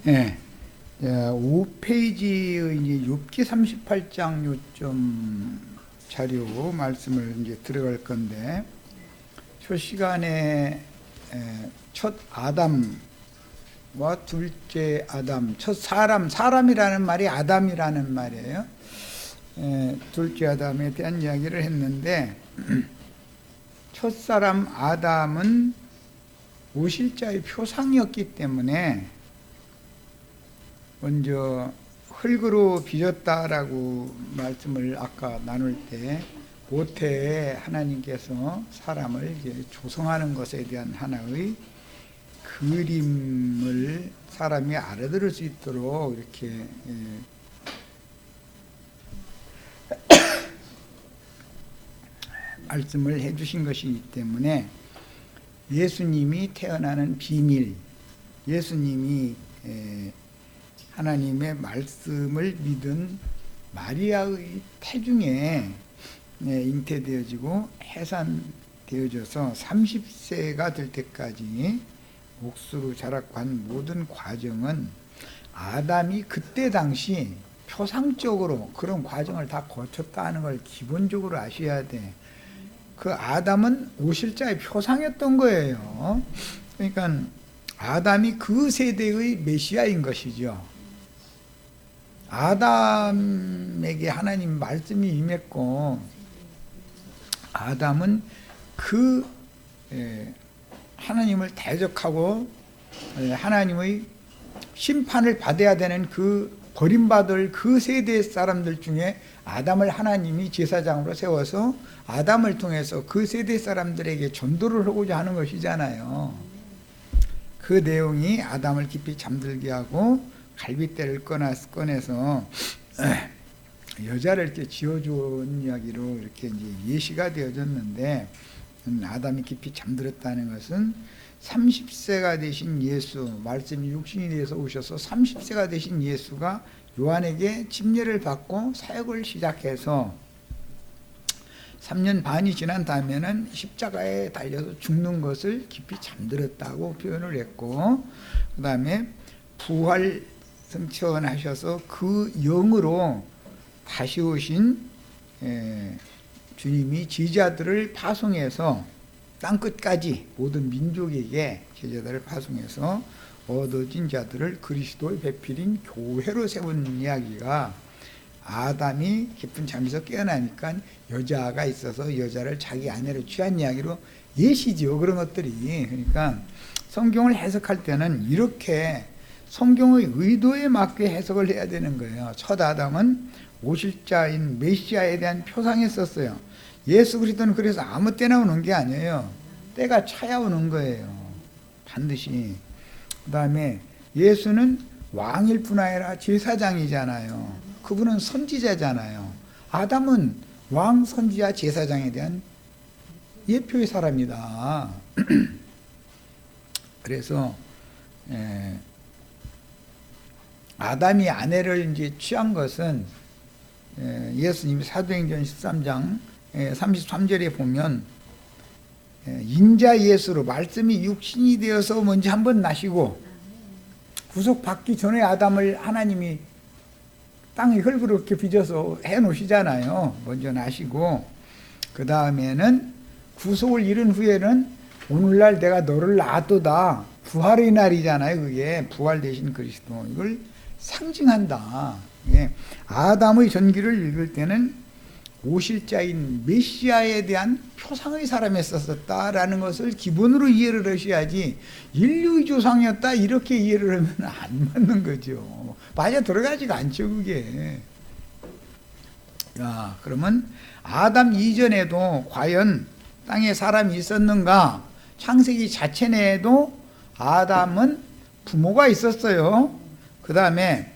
예. 5페이지의 이제 욥기 38장 요점 자료 말씀을 이제 들어갈 건데, 첫 시간에 첫 아담과 둘째 아담, 첫 사람이라는 말이 아담이라는 말이에요. 둘째 아담에 대한 이야기를 했는데, 첫사람 아담은 오실자의 표상이었기 때문에 먼저 흙으로 빚었다라고 말씀을 아까 나눌 때, 모태에 하나님께서 사람을 이제 조성하는 것에 대한 하나의 그림을 사람이 알아들을 수 있도록 이렇게 말씀을 해주신 것이기 때문에, 예수님이 태어나는 비밀, 예수님이 하나님의 말씀을 믿은 마리아의 태중에 잉태되어지고 해산되어져서 30세가 될 때까지 옥수로 자라간 모든 과정은 아담이 그때 당시 표상적으로 그런 과정을 다 거쳤다는 걸 기본적으로 아셔야 돼. 그 아담은 오실자의 표상이었던 거예요. 그러니까 아담이 그 세대의 메시아인 것이죠. 아담에게 하나님 말씀이 임했고, 아담은 그 하나님을 대적하고 하나님의 심판을 받아야 되는 그 버림받을 그 세대 사람들 중에 아담을 하나님이 제사장으로 세워서 아담을 통해서 그 세대 사람들에게 전도를 하고자 하는 것이잖아요. 그 내용이 아담을 깊이 잠들게 하고 갈빗대를 꺼내서 여자를 이렇게 지어준 이야기로 이렇게 이제 예시가 되어졌는데, 아담이 깊이 잠들었다는 것은 30세가 되신 예수, 말씀이 육신이 되어서 오셔서 30세가 되신 예수가 요한에게 침례를 받고 사역을 시작해서 3년 반이 지난 다음에는 십자가에 달려서 죽는 것을 깊이 잠들었다고 표현을 했고, 그 다음에 부활 승천하셔서 그 영으로 다시 오신 주님이 제자들을 파송해서 땅끝까지 모든 민족에게 제자들을 파송해서 얻어진 자들을 그리스도의 배필인 교회로 세운 이야기가, 아담이 깊은 잠에서 깨어나니까 여자가 있어서 여자를 자기 아내로 취한 이야기로 예시죠. 그런 것들이. 그러니까 성경을 해석할 때는 이렇게 성경의 의도에 맞게 해석을 해야 되는 거예요. 첫 아담은 오실자인 메시아에 대한 표상이었어요. 예수 그리스도는 그래서 아무 때나 오는 게 아니에요. 때가 차야 오는 거예요. 반드시. 그 다음에 예수는 왕일 뿐 아니라 제사장이잖아요. 그분은 선지자잖아요. 아담은 왕, 선지자, 제사장에 대한 예표의 사람이다. 그래서 아담이 아내를 이제 취한 것은 예수님이 사도행전 13장 33절에 보면, 인자 예수로 말씀이 육신이 되어서 먼저 한번 나시고, 구속받기 전에 아담을 하나님이 땅에 흙으로 이렇게 빚어서 해놓으시잖아요. 먼저 나시고, 그 다음에는 구속을 이룬 후에는 오늘날 내가 너를 낳았도다, 부활의 날이잖아요. 그게 부활 되신 그리스도, 이걸 상징한다. 아담의 전기를 읽을 때는 오실자인 메시아에 대한 표상의 사람이었었다라는 것을 기본으로 이해를 하셔야지, 인류의 조상이었다 이렇게 이해를 하면 안 맞는 거죠. 맞아 들어가지가 않죠, 그게. 야, 그러면 아담 이전에도 과연 땅에 사람이 있었는가? 창세기 자체 내에도 아담은 부모가 있었어요. 그 다음에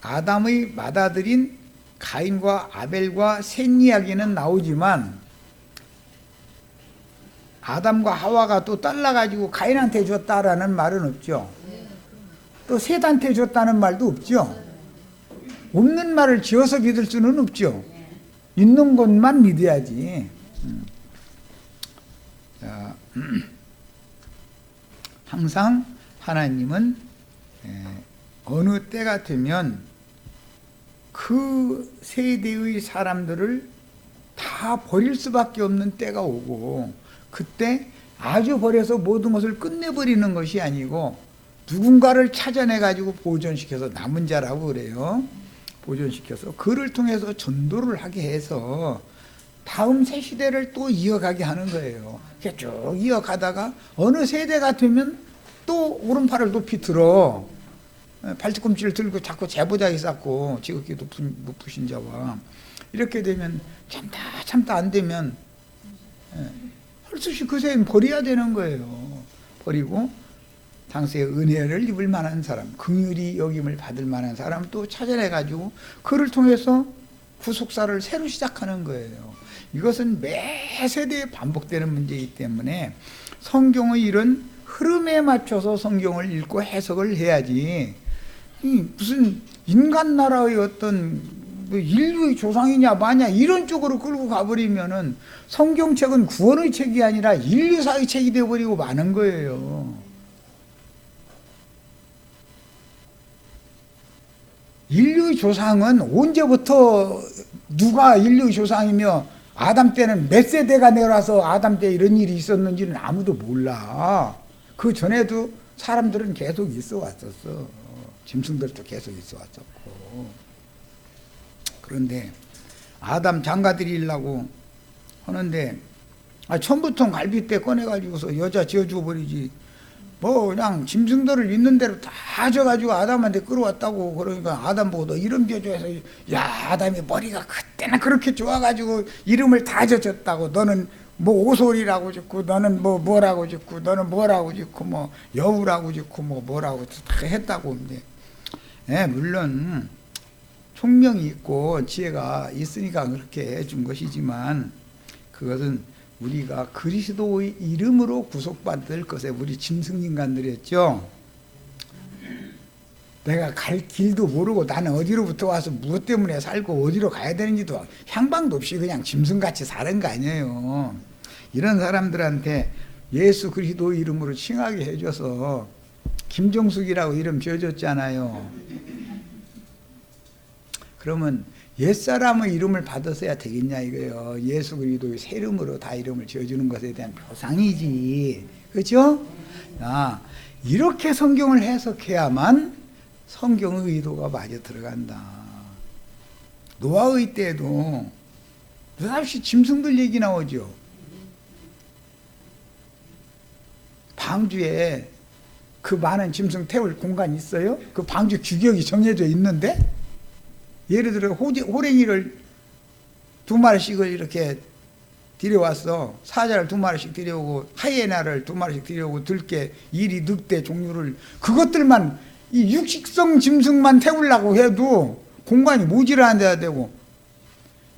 아담의 맏아들인 가인과 아벨과 셋 이야기는 나오지만, 아담과 하와가 또 딸라가지고 가인한테 줬다라는 말은 없죠. 또 셋한테 줬다는 말도 없죠. 없는 말을 지어서 믿을 수는 없죠. 있는 것만 믿어야지. 자, 항상 하나님은 어느 때가 되면 그 세대의 사람들을 다 버릴 수밖에 없는 때가 오고, 그때 아주 버려서 모든 것을 끝내버리는 것이 아니고 누군가를 찾아내 가지고 보존시켜서, 남은 자라고 그래요. 보존시켜서 그를 통해서 전도를 하게 해서 다음 새 시대를 또 이어가게 하는 거예요. 이렇게 쭉 이어가다가 어느 세대가 되면 또 오른팔을 높이 들어 발뒤꿈치를 들고 자꾸 제보자기 쌓고, 지극히 높으신 자와 이렇게 되면 참다 안 되면 헐수시 그새 버려야 되는 거예요. 버리고 당시에 은혜를 입을 만한 사람, 긍휼히 여김을 받을 만한 사람 또 찾아내 가지고 그를 통해서 구속사를 새로 시작하는 거예요. 이것은 매 세대에 반복되는 문제이기 때문에 성경의 이런 흐름에 맞춰서 성경을 읽고 해석을 해야지, 무슨 인간 나라의 어떤 인류의 조상이냐 마냐 이런 쪽으로 끌고 가버리면은 성경책은 구원의 책이 아니라 인류사의 책이 되어버리고 마는 거예요. 인류의 조상은 언제부터 누가 인류의 조상이며 아담 때는 몇 세대가 내려와서 아담 때 이런 일이 있었는지는 아무도 몰라. 그 전에도 사람들은 계속 있어 왔었어. 짐승들도 계속 있어 왔었고. 그런데 아담 장가 드리려고 하는데 처음부터 갈빗대 꺼내가지고서 여자 지어주어 버리지, 뭐 그냥 짐승들을 있는 대로 다 져가지고 아담한테 끌어왔다고. 그러니까 아담 보고 너 이름 지어줘서, 야 아담이 머리가 그때는 그렇게 좋아가지고 이름을 다 져줬다고. 너는 뭐 오솔이라고 짓고, 너는 뭐 뭐라고 짓고, 너는 뭐라고 짓고, 뭐 여우라고 짓고, 뭐 뭐라고 다 했다고. 근데 물론 총명이 있고 지혜가 있으니까 그렇게 해준 것이지만, 그것은 우리가 그리스도의 이름으로 구속받을 것에 우리 짐승인간들이었죠. 내가 갈 길도 모르고 나는 어디로부터 와서 무엇 때문에 살고 어디로 가야 되는지도 향방도 없이 그냥 짐승같이 사는 거 아니에요. 이런 사람들한테 예수 그리스도의 이름으로 칭하게 해줘서 김종숙이라고 이름 지어줬잖아요. 그러면 옛사람의 이름을 받았어야 되겠냐 이거예요. 예수 그리스도의 새 이름으로 다 이름을 지어주는 것에 대한 표상이지. 그렇죠? 이렇게 성경을 해석해야만 성경의 의도가 맞아 들어간다. 노아의 때도 느닷없이 짐승들 얘기 나오죠. 방주에 그 많은 짐승 태울 공간이 있어요? 그 방주 규격이 정해져 있는데, 예를 들어 호랭이를 2마리씩을 이렇게 들여왔어. 사자를 2마리씩 들여오고 하이에나를 2마리씩 들여오고 들깨, 이리, 늑대 종류를, 그것들만 이 육식성 짐승만 태우려고 해도 공간이 모자란 데야 되고,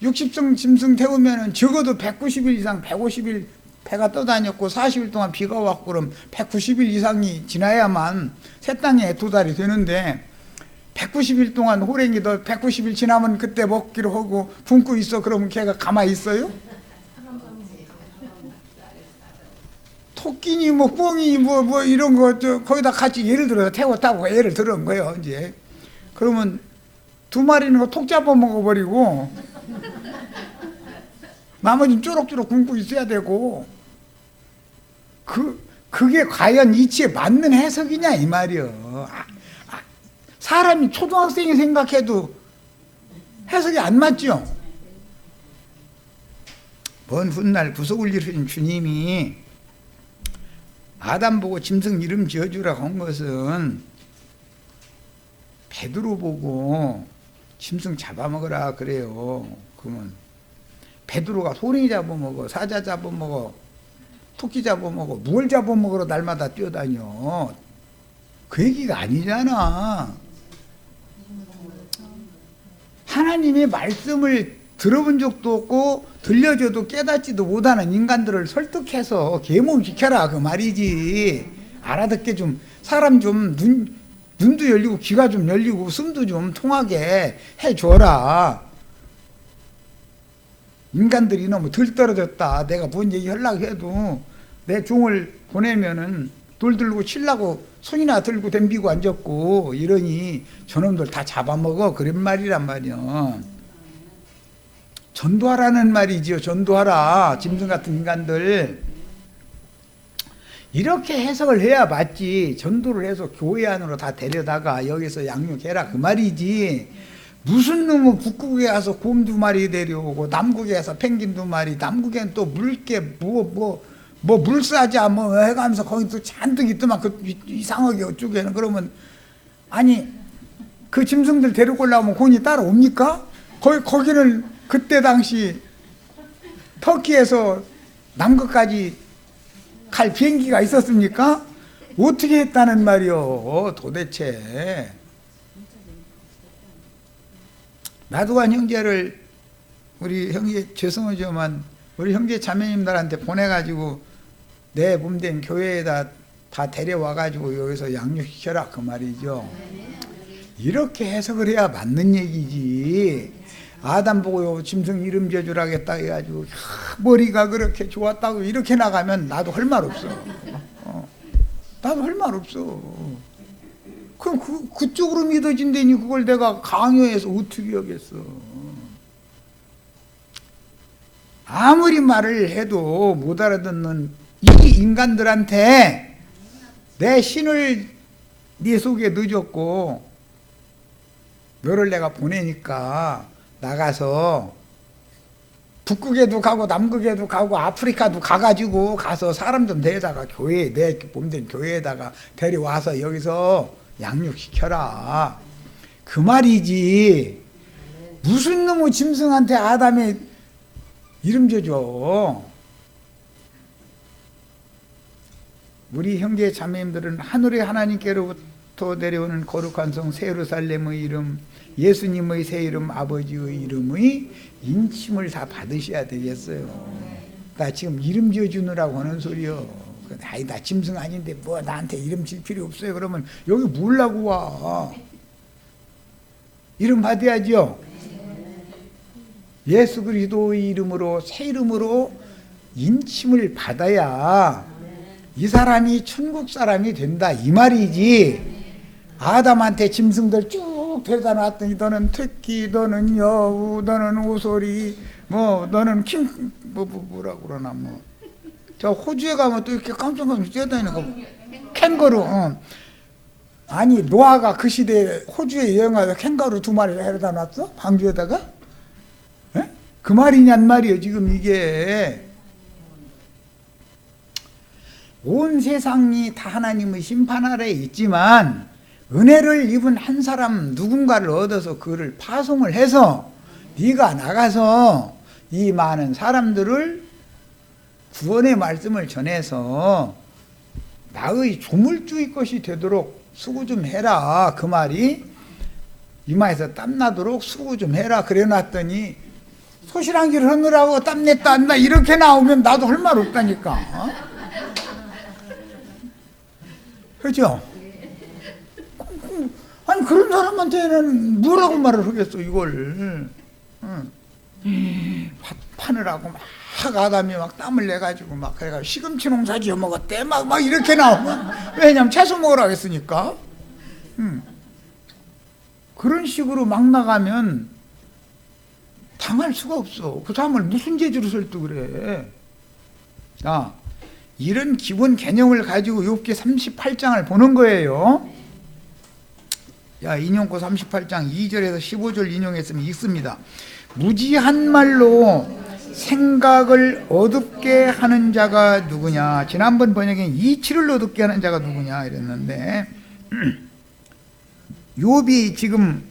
육식성 짐승 태우면은 적어도 190일 이상 150일 배가 떠다녔고 40일 동안 비가 왔고 그럼 190일 이상이 지나야만 새 땅에 도달이 되는데, 190일 동안 호랭이 너 190일 지나면 그때 먹기로 하고 굶고 있어. 그러면 걔가 가만히 있어요? 토끼니 뭐 꿩이 뭐 이런 거 거기다 같이 예를 들어서 태웠다고 예를 들은 거예요. 이제 그러면 2마리는 톡 잡아 먹어버리고 나머지는 쪼록쪼록 굶고 있어야 되고, 그게 과연 이치에 맞는 해석이냐 이 말이요. 사람이 초등학생이 생각해도 해석이 안 맞죠. 먼 훗날 구속을 이루신 주님이 아담 보고 짐승 이름 지어주라고 한 것은 베드로 보고 짐승 잡아먹으라 그래요. 그러면 베드로가 소리 잡아먹어, 사자 잡아먹어, 토끼 잡아먹어, 뭘 잡아먹으러 날마다 뛰어다녀. 그 얘기가 아니잖아. 하나님의 말씀을 들어본 적도 없고 들려줘도 깨닫지도 못하는 인간들을 설득해서 계몽시켜라 그 말이지. 알아듣게 좀, 사람 좀 눈도 열리고 귀가 좀 열리고 숨도 좀 통하게 해줘라. 인간들이 너무 들떨어졌다. 내가 뭔 얘기 하려고 해도 내 종을 보내면은 돌 들고 치려고 손이나 들고 덤비고 앉았고 이러니 저놈들 다 잡아먹어. 그런 말이란 말이야. 전도하라는 말이지요. 전도하라. 짐승 같은 인간들. 이렇게 해석을 해야 맞지. 전도를 해서 교회 안으로 다 데려다가 여기서 양육해라 그 말이지. 무슨 놈은 북극에 가서 곰 2마리 데려오고 남극에 가서 펭귄 2마리, 남극엔 또 물개 물사자 해가면서 거기 또 잔뜩 있더만 그 이상하게 어쩌게는. 그러면 아니 그 짐승들 데리고 오려면 곤이 따라옵니까? 거기는 그때 당시 터키에서 남극까지 갈 비행기가 있었습니까? 어떻게 했다는 말이요 도대체. 나도한 형제를 우리 형제 죄송하지만 우리 형제 자매님들한테 보내가지고 내 몸된 교회에다 다 데려와가지고 여기서 양육시켜라 그 말이죠. 이렇게 해석을 해야 맞는 얘기지. 아담 보고 짐승 이름 지어주라겠다 해가지고 머리가 그렇게 좋았다고 이렇게 나가면 나도 할 말 없어. 나도 할 말 없어. 그럼 그쪽으로 믿어진다니 그걸 내가 강요해서 어떻게 하겠어. 아무리 말을 해도 못 알아듣는 이 인간들한테 내 신을 네 속에 넣어줬고 너를 내가 보내니까 나가서 북극에도 가고 남극에도 가고 아프리카도 가가지고 가서 사람 좀 데려다가 교회에 내 몸된 교회에다가 데려와서 여기서 양육시켜라 그 말이지. 무슨 놈의 짐승한테 아담의 이름 지어줘. 우리 형제 자매님들은 하늘의 하나님께로부터 내려오는 거룩한 성 새 예루살렘의 이름, 예수님의 새 이름, 아버지의 이름의 인침을 다 받으셔야 되겠어요. 나 지금 이름 지어주느라고 하는 소리요. 아이 나 짐승 아닌데 뭐 나한테 이름 질 필요 없어요. 그러면 여기 뭐라고 와. 이름 받아야죠. 예수 그리스도의 이름으로 새 이름으로 인침을 받아야 이 사람이 천국 사람이 된다 이 말이지. 아담한테 짐승들 쭉 데려다 놨더니 너는 토끼, 너는 여우, 너는 오소리, 뭐 너는 뭐라고 그러나 뭐 저 호주에 가면 또 이렇게 깜짝깜짝 뛰어다니는 거 캥거루. 아니 노아가 그 시대에 호주에 여행하다 캥거루 2마리를 데려다 놨어? 방주에다가? 에? 그 말이냔 말이에요 지금 이게. 온 세상이 다 하나님의 심판 아래에 있지만 은혜를 입은 한 사람 누군가를 얻어서 그를 파송을 해서 네가 나가서 이 많은 사람들을 구원의 말씀을 전해서 나의 조물주의 것이 되도록 수고 좀 해라 그 말이. 이마에서 땀나도록 수고 좀 해라 그래 놨더니 소실한기를 하느라고 땀냈다 안다 이렇게 나오면 나도 할 말 없다니까. 그렇죠? 아니 그런 사람한테는 뭐라고 말을 하겠어 이걸. 파느라고 막 아담이 막 땀을 내가지고 막 그래가지고 시금치 농사 지어 먹었대 막 이렇게 나오면 왜냐면 채소 먹으라고 했으니까. 그런 식으로 막 나가면 당할 수가 없어. 그 사람을 무슨 재주로 설득을 해. 자, 이런 기본 개념을 가지고 욥기 38장을 보는 거예요. 야, 인용고 38장 2절에서 15절 인용했으면 읽습니다. 무지한 말로 생각을 어둡게 하는 자가 누구냐. 지난번 번역엔 이치를 어둡게 하는 자가 누구냐 이랬는데 욥이 지금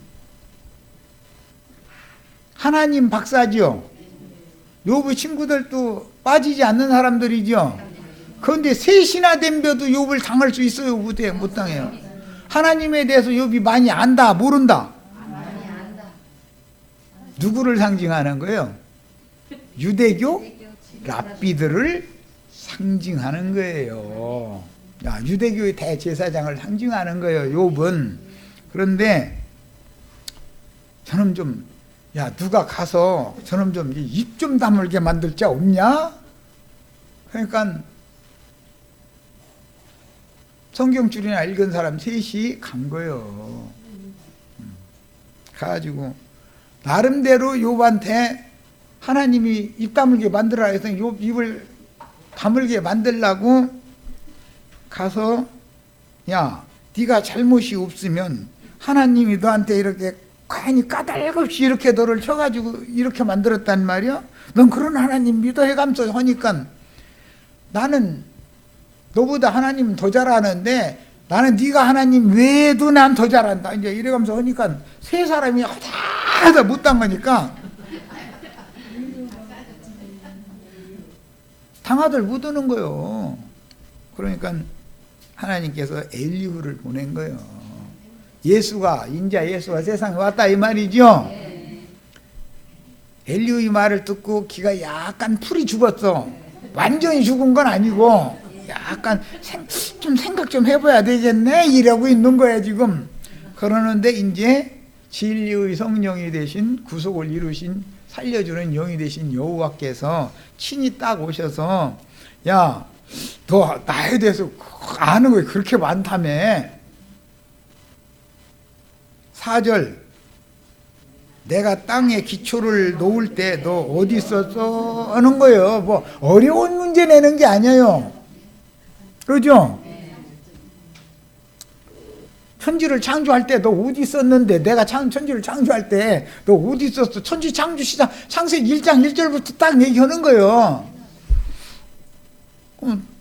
하나님 박사죠. 욥의 친구들도 빠지지 않는 사람들이죠. 그런데 셋이나 덤벼도 욥을 당할 수 있어요? 못 당해요? 하나님에 대해서 욥이 많이 안다 모른다? 누구를 상징하는 거예요? 유대교 랍비들을 상징하는 거예요. 야, 유대교의 대제사장을 상징하는 거예요 욥은. 그런데 저놈 좀, 야 누가 가서 저놈 좀 입 좀 다물게 만들 자 없냐? 그러니까 성경줄이나 읽은 사람 셋이 간 거예요. 가가지고 나름대로 욥한테 하나님이 입 다물게 만들어라 해서 욥 입을 다물게 만들라고 가서 야 네가 잘못이 없으면 하나님이 너한테 이렇게 괜히 까닭없이 이렇게 너를 쳐가지고 이렇게 만들었단 말이야. 넌 그런 하나님 믿어 해가면서 하니까 나는 너보다 하나님은 더 잘하는데 나는 네가 하나님 외에도 난 더 잘한다. 이제 이래가면서 하니까 세 사람이 하다 못한 거니까 당하들 못 오는 거요. 그러니까 하나님께서 엘리후를 보낸 거예요. 인자 예수가 세상에 왔다 이 말이죠. 엘리후의 말을 듣고 기가 약간 풀이 죽었어. 완전히 죽은 건 아니고 약간 좀 생각 좀 해봐야 되겠네 이러고 있는 거야 지금. 그러는데 이제 진리의 성령이 되신 구속을 이루신 살려주는 영이 되신 여호와께서 친히 딱 오셔서 야, 너 나에 대해서 아는 거 그렇게 많다며. 4절 내가 땅에 기초를 놓을 때 너 어디 있었어? 하는 거예요. 뭐 어려운 문제 내는 게 아니에요. 그죠? 천지를 창조할 때 너 어디 있었는데, 내가 천지를 창조할 때 너 어디 있었어? 천지 창조 시작 창세기 1장 1절부터 딱 얘기하는 거예요.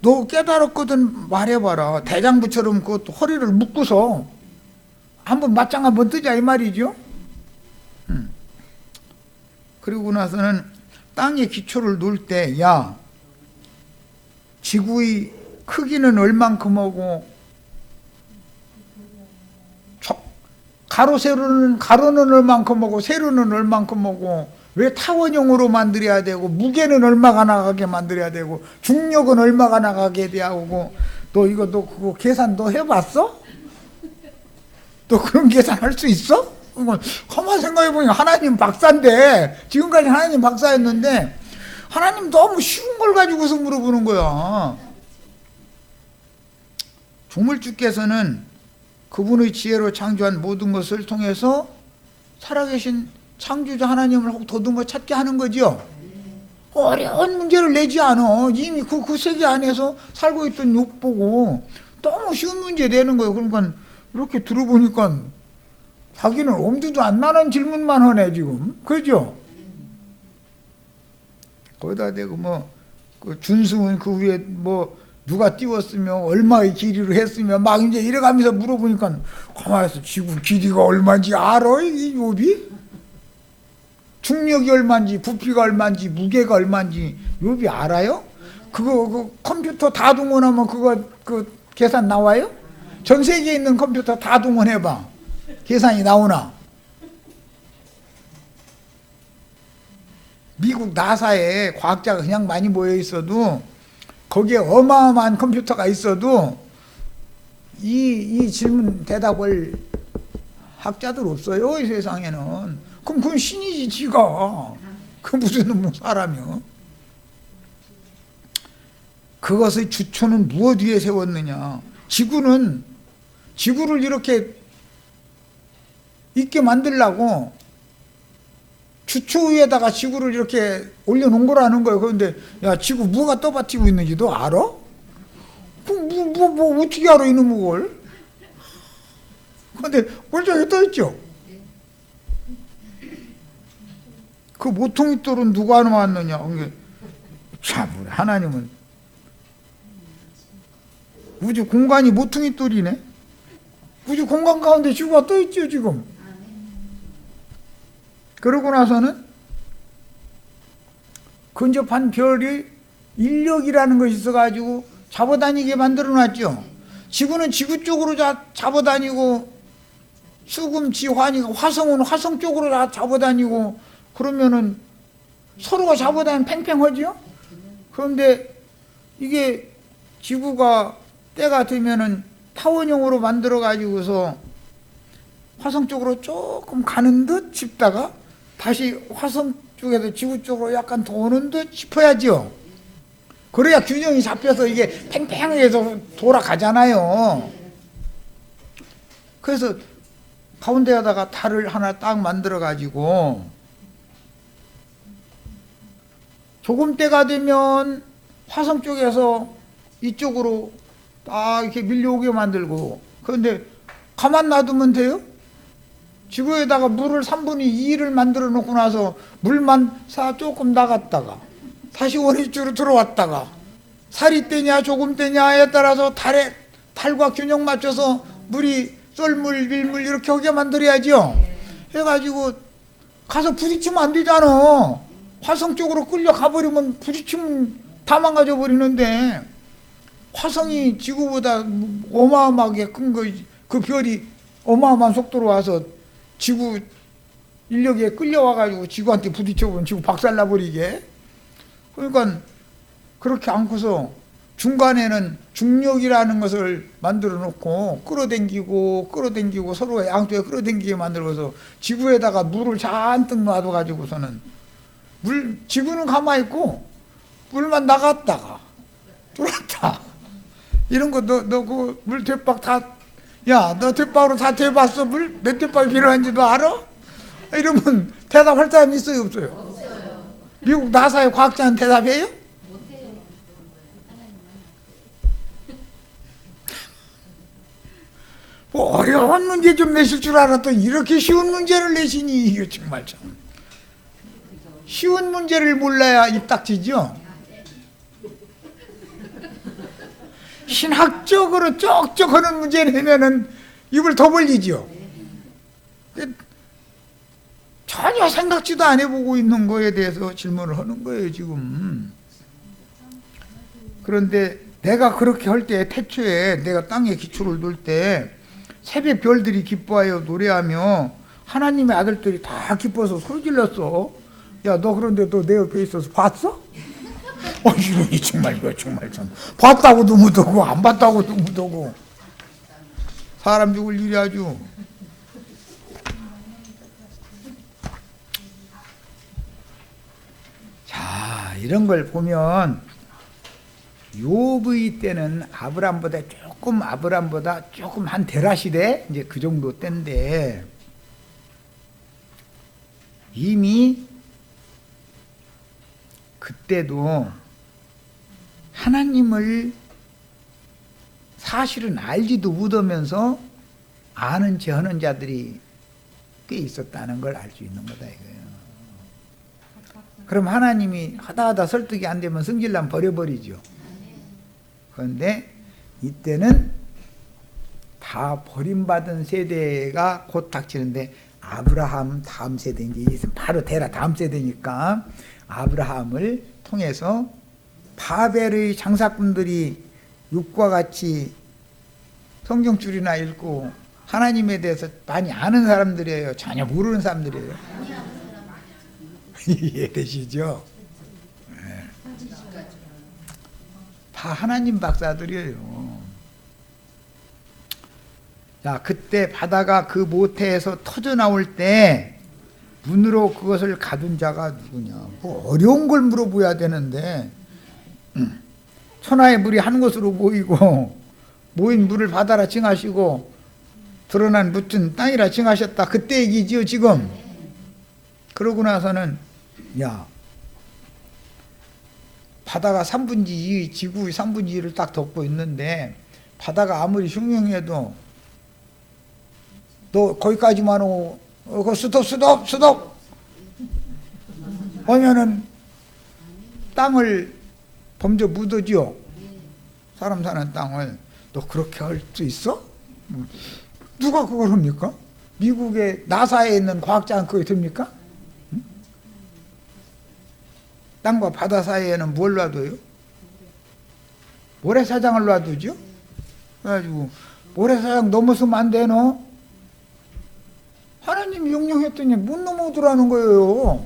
너 깨달았거든 말해봐라. 대장부처럼 그 허리를 묶고서 한번 맞짱 한번 뜨자 이 말이죠. 그리고 나서는 땅에 기초를 놓을 때 야 지구의 크기는 얼만큼 하고 가로는 얼만큼 하고 세로는 얼만큼 하고 왜 타원형으로 만들어야 되고 무게는 얼마가 나가게 만들어야 되고 중력은 얼마가 나가게 돼야 하고 너 그거 계산 너 해봤어? 너 그런 계산 할 수 있어? 가만 생각해보니까 하나님 박사인데 지금까지 하나님 박사였는데 하나님 너무 쉬운 걸 가지고서 물어보는 거야. 조물주께서는 그분의 지혜로 창조한 모든 것을 통해서 살아계신 창조자 하나님을 더듬어 찾게 하는 거죠. 어려운 문제를 내지 않아. 이미 그 세계 안에서 살고 있던 욥 보고 너무 쉬운 문제 내는 거예요. 그러니까 이렇게 들어보니까 자기는 엄두도 안 나는 질문만 하네 지금. 그죠? 거기다 대고 그 준승은 그 위에 누가 띄웠으며 얼마의 길이로 했으며 막 이제 이래가면서 물어보니까 가만히 있어. 지구 길이가 얼마인지 알아? 이 욥이? 중력이 얼마인지 부피가 얼마인지 무게가 얼마인지 욥이 알아요? 그거 컴퓨터 다 동원하면 그 계산 나와요? 전 세계에 있는 컴퓨터 다 동원해봐. 계산이 나오나? 미국 나사에 과학자가 그냥 많이 모여 있어도 거기에 어마어마한 컴퓨터가 있어도 이 질문 대답을 학자들 없어요 이 세상에는. 그럼 그건 신이지 지가. 그 무슨 사람이요. 그것의 주초는 무엇 위에 세웠느냐. 지구를 이렇게 있게 만들려고 주초 위에다가 지구를 이렇게 올려놓은 거라는 거예요. 그런데 야 지구 뭐가 떠받치고 있는지 너 알아? 뭐 어떻게 알아 이놈의 걸? 그런데 멀쩡히 떠있죠. 그 모퉁이 돌은 누가 놨느냐. 참 하나님은 우주 공간이 모퉁이 돌이네. 우주 공간 가운데 지구가 떠있죠 지금. 그러고 나서는 근접한 별이 인력이라는 것이 있어가지고 잡아다니게 만들어놨죠. 지구는 지구 쪽으로 잡아다니고 수금지 화성은 화성 쪽으로 다 잡아다니고 그러면은 서로가 잡아다니면 팽팽하죠. 그런데 이게 지구가 때가 되면은 타원형으로 만들어 가지고서 화성 쪽으로 조금 가는 듯 싶다가 다시 화성 쪽에서 지구 쪽으로 약간 도는 듯 싶어야죠. 그래야 균형이 잡혀서 이게 팽팽해서 돌아가잖아요. 그래서 가운데에다가 달을 하나 딱 만들어 가지고 조금 때가 되면 화성 쪽에서 이쪽으로 딱 이렇게 밀려오게 만들고, 그런데 가만 놔두면 돼요? 지구에다가 물을 3분의 2를 만들어 놓고 나서 물만 조금 나갔다가 다시 원위치로 들어왔다가 살이 떼냐 조금 떼냐에 따라서 달과 균형 맞춰서 물이 썰물 밀물 이렇게 하게 만들어야죠. 해가지고 가서 부딪히면 안 되잖아. 화성 쪽으로 끌려가 버리면 부딪히면 다 망가져 버리는데, 화성이 지구보다 어마어마하게 큰 그 별이 어마어마한 속도로 와서 지구 인력에 끌려와가지고 지구한테 부딪혀보면 지구 박살나버리게. 그러니까 그렇게 않고서 중간에는 중력이라는 것을 만들어 놓고 끌어당기고 서로 양쪽에 끌어당기게 만들어서 지구에다가 물을 잔뜩 놔둬가지고서는 지구는 가만히 있고 물만 나갔다가 들어왔다. 이런 거 너 그 물 대박 너 대박으로 다 대봤어? 물 몇 대박이 필요한지도 알아? 이러면 대답할 사람이 있어요, 없어요? 미국 나사의 과학자는 대답해요? 뭐 어려운 문제 좀 내실 줄 알았더니 이렇게 쉬운 문제를 내시니, 이거 정말 참. 쉬운 문제를 몰라야 입 닥치죠? 신학적으로 쪽쪽 하는 문제 내면은 입을 더 벌리죠. 전혀 생각지도 안 해보고 있는 거에 대해서 질문을 하는 거예요, 지금. 그런데 내가 그렇게 할 때, 태초에 내가 땅에 기초를 놓을 때 새벽 별들이 기뻐하여 노래하며 하나님의 아들들이 다 기뻐서 소리 질렀어. 야, 너 그런데 너 내 옆에 있어서 봤어? 이러니 정말 참. 봤다고도 못하고 안 봤다고도 못하고 사람 죽을 일이 아주. 자, 이런 걸 보면 욥의 때는 아브람보다 조금 한 데라 시대 이제 그 정도 때인데, 이미 그때도 하나님을 사실은 알지도 못하면서 아는 체 하는 자들이 꽤 있었다는 걸 알 수 있는 거다 이거예요. 그럼 하나님이 하다 설득이 안 되면 성질나면 버려버리죠. 그런데 이때는 다 버림받은 세대가 곧 닥치는데, 아브라함 다음 세대인지 바로 데라 다음 세대니까 아브라함을 통해서 바벨의 장사꾼들이 육과 같이 성경줄이나 읽고 하나님에 대해서 많이 아는 사람들이에요? 전혀 모르는 사람들이에요? 이해되시죠? 네. 다 하나님 박사들이에요. 자, 그때 바다가 그 모태에서 터져 나올 때 문으로 그것을 가둔 자가 누구냐? 뭐 어려운 걸 물어봐야 되는데, 천하의 물이 한 곳으로 모이고 모인 물을 바다라 칭하시고 드러난 묻은 땅이라 칭하셨다. 그때 얘기지요, 지금. 그러고 나서는 바다가 3분의 2, 지구의 3분의 2를 딱 덮고 있는데, 바다가 아무리 흉흉해도 너 거기까지만 오고 스톱 하면은 땅을 범죄 묻어지요. 사람 사는 땅을. 너 그렇게 할 수 있어? 누가 그걸 합니까? 미국의 나사에 있는 과학자는 그게 됩니까? 땅과 바다 사이에는 뭘 놔둬요? 모래사장을 놔두죠? 그래가지고 모래사장 넘어서면 안 돼, 너? 하나님이 명령했더니 못 넘어오더라는 거예요.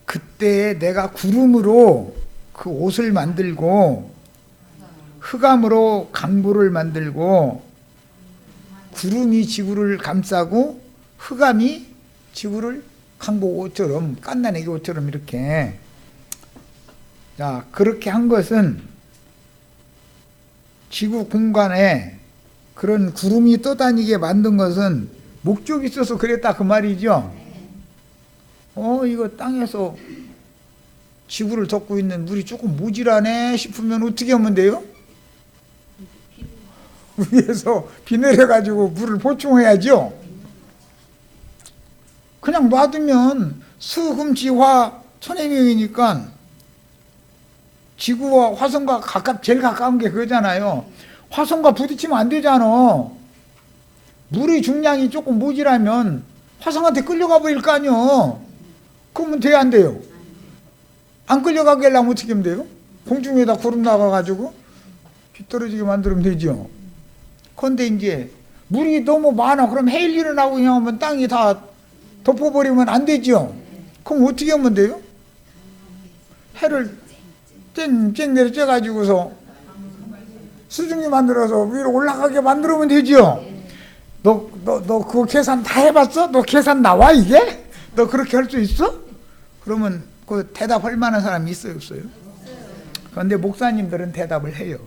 그때 내가 구름으로 그 옷을 만들고 흑암으로 강보를 만들고, 구름이 지구를 감싸고 흑암이 지구를 강복 옷처럼 깐나내기 옷처럼 이렇게. 자, 그렇게 한 것은 지구 공간에 그런 구름이 떠다니게 만든 것은 목적이 있어서 그랬다 그 말이죠. 이거 땅에서 지구를 덮고 있는 물이 조금 모질하네 싶으면 어떻게 하면 돼요? 위에서 비 내려가지고 물을 보충해야죠. 그냥 놔두면 수금지화 천해명이니까 지구와 화성과 제일 가까운 게 그거잖아요. 화성과 부딪히면 안 되잖아. 물의 중량이 조금 모질하면 화성한테 끌려가 버릴 거 아니요. 그러면 돼야 안 돼요? 안 끌려가게 하려면 어떻게 하면 돼요? 공중에다 구름 나가가지고 뒤떨어지게 만들면 되죠. 그런데 이제 물이 너무 많아. 그럼 해일 일어나고 그냥 하면 땅이 다 덮어버리면 안 되죠. 그럼 어떻게 하면 돼요? 해를 쨍쨍 내려 쬐가지고서 수증기 만들어서 위로 올라가게 만들면 되죠. 너 그거 계산 다 해봤어? 너 계산 나와 이게? 너 그렇게 할 수 있어? 그러면 그 대답할 만한 사람이 있어요, 없어요? 그런데 목사님들은 대답을 해요.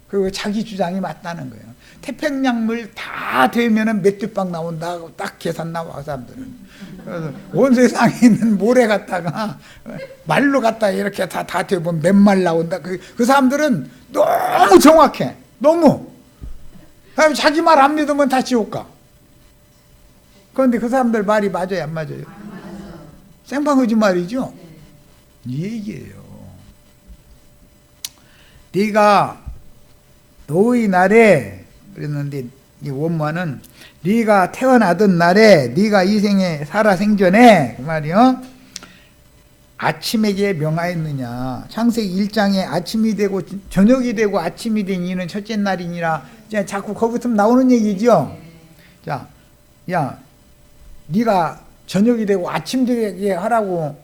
그리고 자기 주장이 맞다는 거예요. 태평양물 다 되면은 몇 뒷방 나온다고 딱 계산 나와, 그 사람들은. 그래서 온 세상에 있는 모래 갖다가 말로 갖다 이렇게 다 되면 몇 말 나온다. 그 사람들은 너무 정확해. 너무. 그다음에 자기 말 안 믿으면 다 지옥 가. 그런데 그 사람들 말이 맞아요, 안 맞아요? 생방 거짓말이죠? 이 얘기예요. 네가 너의 날에, 그랬는데 이 원문은 네가 태어나던 날에, 네가 이 생에 살아 생전에, 그 말이요, 아침에게 명하였느냐. 창세기 1장에 아침이 되고 저녁이 되고 아침이 된 이는 첫째 날이니라. 자꾸 거기서 나오는 얘기죠. 자, 야, 네가 저녁이 되고 아침 되게 하라고,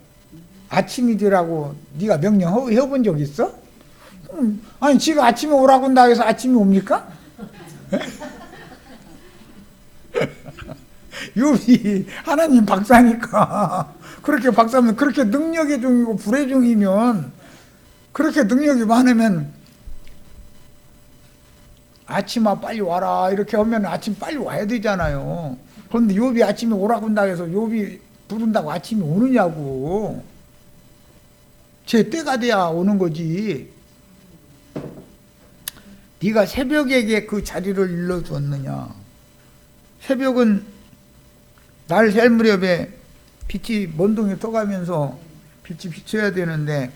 아침이 되라고 네가 명령해 본 적 있어? 아니, 지가 아침에 오라고 한다 해서 아침이 옵니까? 욥이 하나님 박사니까, 그렇게 박사면, 그렇게 능력의 종이고 불의 종이면, 그렇게 능력이 많으면 아침아 빨리 와라 이렇게 하면 아침 빨리 와야 되잖아요. 그런데 욥이 아침에 오라고 한다고 해서 욥이 부른다고 아침이 오느냐고. 제 때가 돼야 오는 거지. 네가 새벽에게 그 자리를 일러주었느냐. 새벽은 날 셀 무렵에 빛이 먼동에 떠가면서 빛이 비춰야 되는데,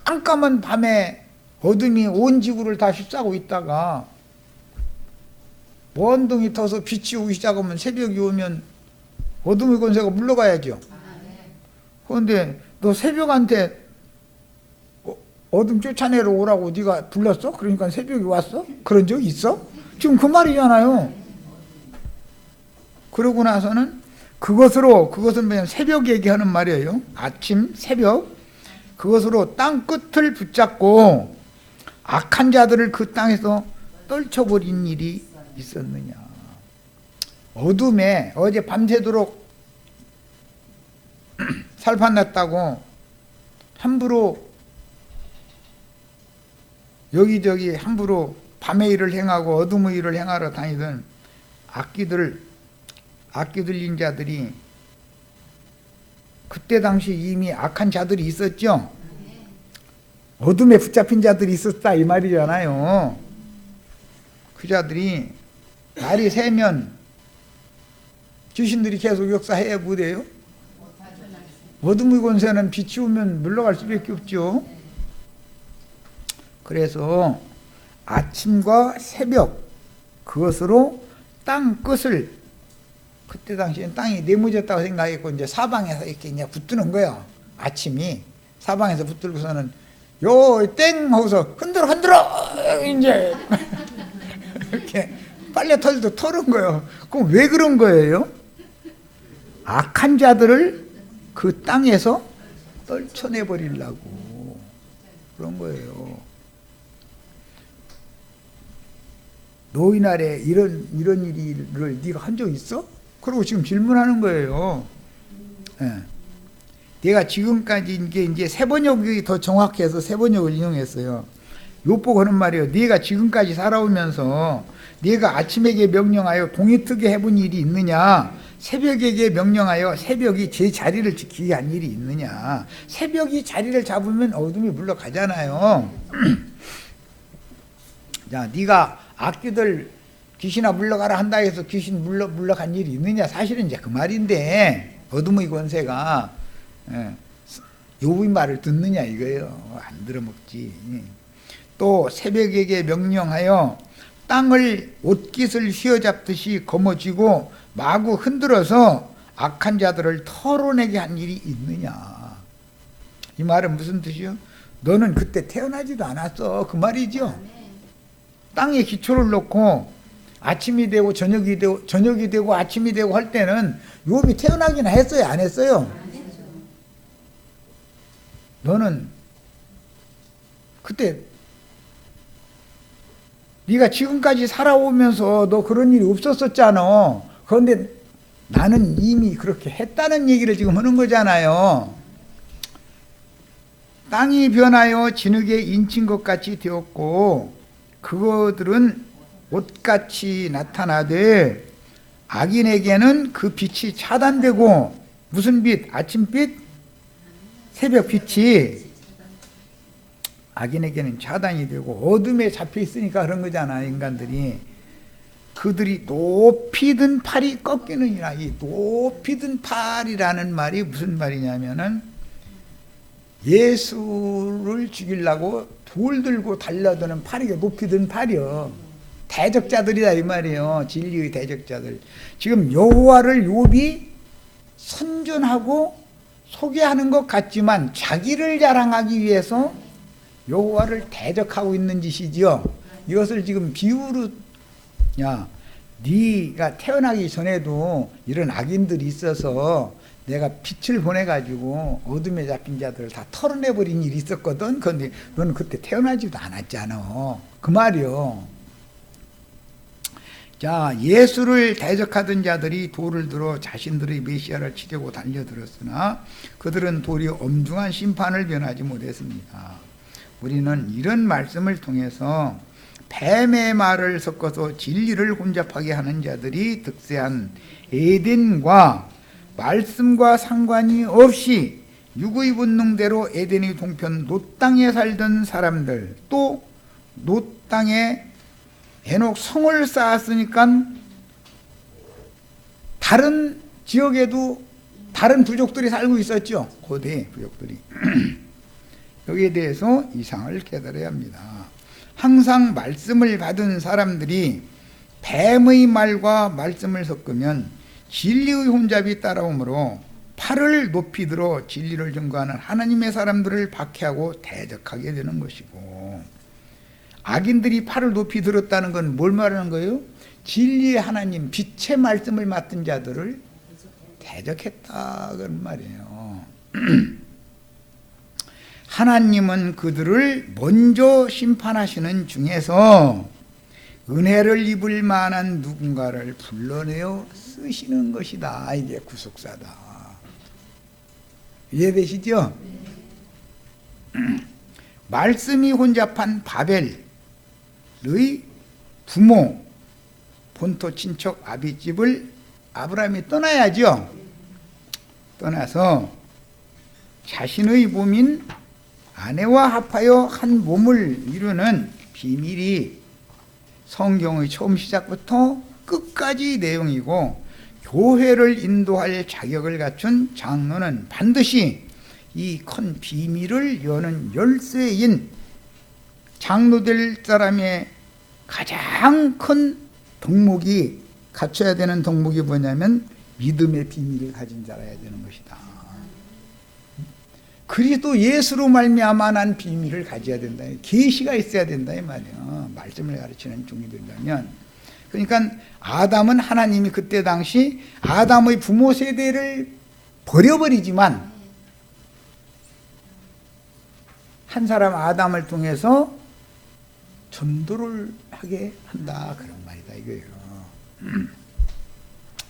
깜깜한 밤에 어둠이 온 지구를 다 휩싸고 있다가 먼동이 터서 빛이 오기 시작하면, 새벽이 오면 어둠의 권세가 물러가야죠. 그런데 너 새벽한테 어둠 쫓아내러 오라고 네가 불렀어? 그러니까 새벽이 왔어? 그런 적 있어? 지금 그 말이잖아요. 그러고 나서는 그것은 그냥 새벽 얘기하는 말이에요. 아침, 새벽. 그것으로 땅 끝을 붙잡고 악한 자들을 그 땅에서 떨쳐버린 일이 있었느냐. 어둠에 어제 밤새도록 살판났다고 함부로 여기저기 함부로 밤의 일을 행하고 어둠의 일을 행하러 다니던 악기들린 자들이, 그때 당시 이미 악한 자들이 있었죠. 어둠에 붙잡힌 자들이 있었다 이 말이잖아요. 그 자들이 날이 새면 귀신들이 계속 역사해 못해요. 어둠의 권세는 빛이 오면 물러갈 수밖에 없죠. 그래서 아침과 새벽, 그것으로 땅 끝을, 그때 당시엔 땅이 네모졌다고 생각했고 이제 사방에서 이렇게 그냥 붙드는 거야. 아침이 사방에서 붙들고서는 요 땡 하고서 흔들어 이제 이렇게 빨래털도 털은 거예요. 그럼 왜 그런 거예요? 악한 자들을 그 땅에서 떨쳐내버리려고 그런 거예요. 너희 날에 이런 일을 네가 한 적 있어? 그러고 지금 질문하는 거예요. 예. 내가 지금까지 이제 세번역이 더 정확해서 세번역을 인용했어요. 요법 하는 말이에요. 네가 지금까지 살아오면서 네가 아침에게 명령하여 동이 트게 해본 일이 있느냐? 새벽에게 명령하여 새벽이 제 자리를 지키게 한 일이 있느냐? 새벽이 자리를 잡으면 어둠이 물러가잖아요. 자, 네가 악귀들 귀신아 물러가라 한다 해서 귀신 물러간 일이 있느냐? 사실은 이제 그 말인데 어둠의 권세가 욥의 말을 듣느냐 이거예요. 안 들어먹지. 또 새벽에게 명령하여 땅을 옷깃을 휘어잡듯이 거머쥐고 마구 흔들어서 악한 자들을 털어내게 한 일이 있느냐. 이 말은 무슨 뜻이요? 너는 그때 태어나지도 않았어. 그 말이죠. 땅에 기초를 놓고 아침이 되고 저녁이 되고 아침이 되고 할 때는 욥이 태어나긴 했어요, 안 했어요? 너는 그때 네가 지금까지 살아오면서 너 그런 일이 없었었잖아. 그런데 나는 이미 그렇게 했다는 얘기를 지금 하는 거잖아요. 땅이 변하여 진흙에 인친 것 같이 되었고 그것들은 옷같이 나타나되 악인에게는 그 빛이 차단되고 무슨 빛? 아침빛? 새벽빛이 악인에게는 차단이 되고 어둠에 잡혀 있으니까 그런 거잖아. 인간들이 그들이 높이 든 팔이 꺾이느니라. 이 높이 든 팔이라는 말이 무슨 말이냐면은 예수를 죽이려고 돌 들고 달려드는 팔이 높이 든 팔이요. 대적자들이다 이 말이에요. 진리의 대적자들. 지금 여호와를 욥이 선전하고 소개하는 것 같지만 자기를 자랑하기 위해서 여호와를 대적하고 있는 짓이지요. 이것을 지금 비유로, 야, 네가 태어나기 전에도 이런 악인들이 있어서 내가 빛을 보내가지고 어둠에 잡힌 자들을 다 털어내버린 일이 있었거든. 그런데 너는 그때 태어나지도 않았잖아. 그 말이요. 자, 예수를 대적하던 자들이 돌을 들어 자신들의 메시아를 치려고 달려들었으나 그들은 도리어 엄중한 심판을 면하지 못했습니다. 우리는 이런 말씀을 통해서 뱀의 말을 섞어서 진리를 혼잡하게 하는 자들이 득세한 에덴과 말씀과 상관이 없이 육의 본능대로 에덴의 동편 놋 땅에 살던 사람들, 또 놋 땅에 에녹 성을 쌓았으니까 다른 지역에도 다른 부족들이 살고 있었죠. 고대 부족들이. 여기에 대해서 이상을 깨달아야 합니다. 항상 말씀을 받은 사람들이 뱀의 말과 말씀을 섞으면 진리의 혼잡이 따라오므로 팔을 높이 들어 진리를 증거하는 하나님의 사람들을 박해하고 대적하게 되는 것이고, 악인들이 팔을 높이 들었다는 건 뭘 말하는 거예요? 진리의 하나님, 빛의 말씀을 맡은 자들을 대적했다 그런 말이에요. 하나님은 그들을 먼저 심판하시는 중에서 은혜를 입을 만한 누군가를 불러내어 쓰시는 것이다. 이게 구속사다. 이해되시죠? 말씀이 혼잡한 바벨의 부모, 본토 친척 아비집을 아브라함이 떠나야죠. 떠나서 자신의 몸인 아내와 합하여 한 몸을 이루는 비밀이 성경의 처음 시작부터 끝까지 내용이고, 교회를 인도할 자격을 갖춘 장로는 반드시 이 큰 비밀을 여는 열쇠인 장로될 사람의 가장 큰 덕목이, 갖춰야 되는 덕목이 뭐냐면 믿음의 비밀을 가진 자라야 되는 것이다. 그리스도 예수로 말미암아 난 비밀을 가져야 된다. 계시가 있어야 된다 이 말이에요. 말씀을 가르치는 종이 되려면. 그러니까 아담은 하나님이 그때 당시 아담의 부모 세대를 버려버리지만 한 사람 아담을 통해서 전도를 하게 한다 그런 말이다 이거예요.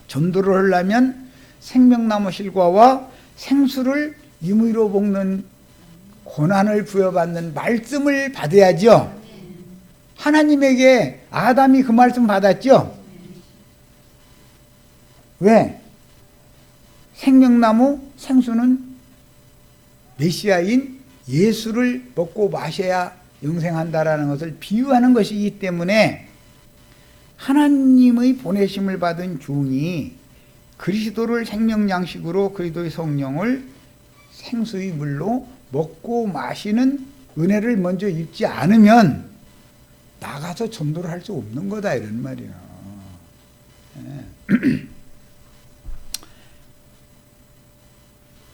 전도를 하려면 생명나무 실과와 생수를 임의로 먹는 고난을 부여받는 말씀을 받아야죠. 하나님에게 아담이 그 말씀 받았죠. 왜? 생명나무 생수는 메시아인 예수를 먹고 마셔야 영생한다라는 것을 비유하는 것이기 때문에 하나님의 보내심을 받은 종이 그리스도를 생명양식으로 그리스도의 성령을 생수의 물로 먹고 마시는 은혜를 먼저 입지 않으면 나가서 전도를 할 수 없는 거다 이런 말이야.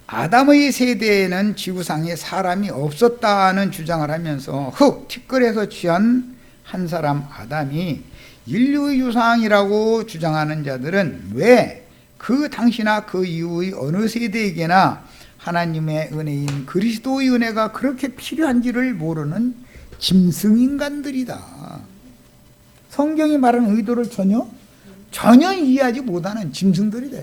아담의 세대에는 지구상에 사람이 없었다는 주장을 하면서 흙, 티끌에서 취한 한 사람 아담이 인류의 유상이라고 주장하는 자들은 왜 그 당시나 그 이후의 어느 세대에게나 하나님의 은혜인 그리스도의 은혜가 그렇게 필요한지를 모르는 짐승인간들이다. 성경이 말하는 의도를 전혀 이해하지 못하는 짐승들이다.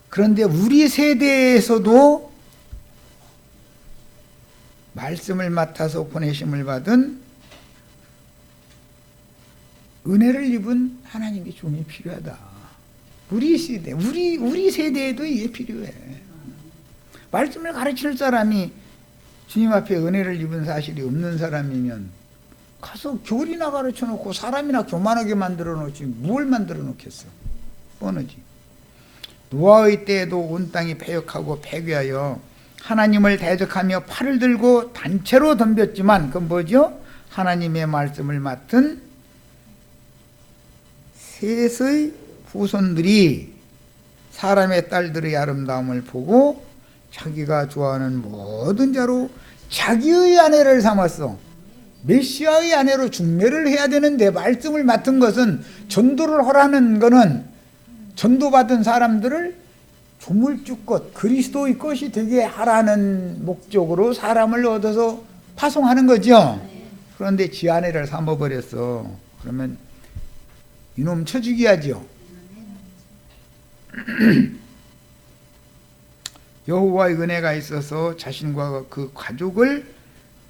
그런데 우리 세대에서도 말씀을 맡아서 보내심을 받은 은혜를 입은 하나님의 종이 필요하다. 우리 세대, 우리 세대에도 이게 필요해. 말씀을 가르칠 사람이 주님 앞에 은혜를 입은 사실이 없는 사람이면 가서 교리나 가르쳐 놓고 사람이나 교만하게 만들어 놓지 뭘 만들어 놓겠어. 뻔하지. 노아의 때에도 온 땅이 패역하고 패괴하여 하나님을 대적하며 팔을 들고 단체로 덤볐지만 그건 뭐죠? 하나님의 말씀을 맡은 셋의 후손들이 사람의 딸들의 아름다움을 보고 자기가 좋아하는 모든 자로 자기의 아내를 삼았어. 메시아의 아내로 중매를 해야 되는데 말씀을 맡은 것은 전도를 하라는 거는 전도받은 사람들을 조물주것 그리스도의 것이 되게 하라는 목적으로 사람을 얻어서 파송하는 거죠. 그런데 지 아내를 삼아버렸어. 그러면 이놈 쳐 죽여야죠. 여호와의 은혜가 있어서 자신과 그 가족을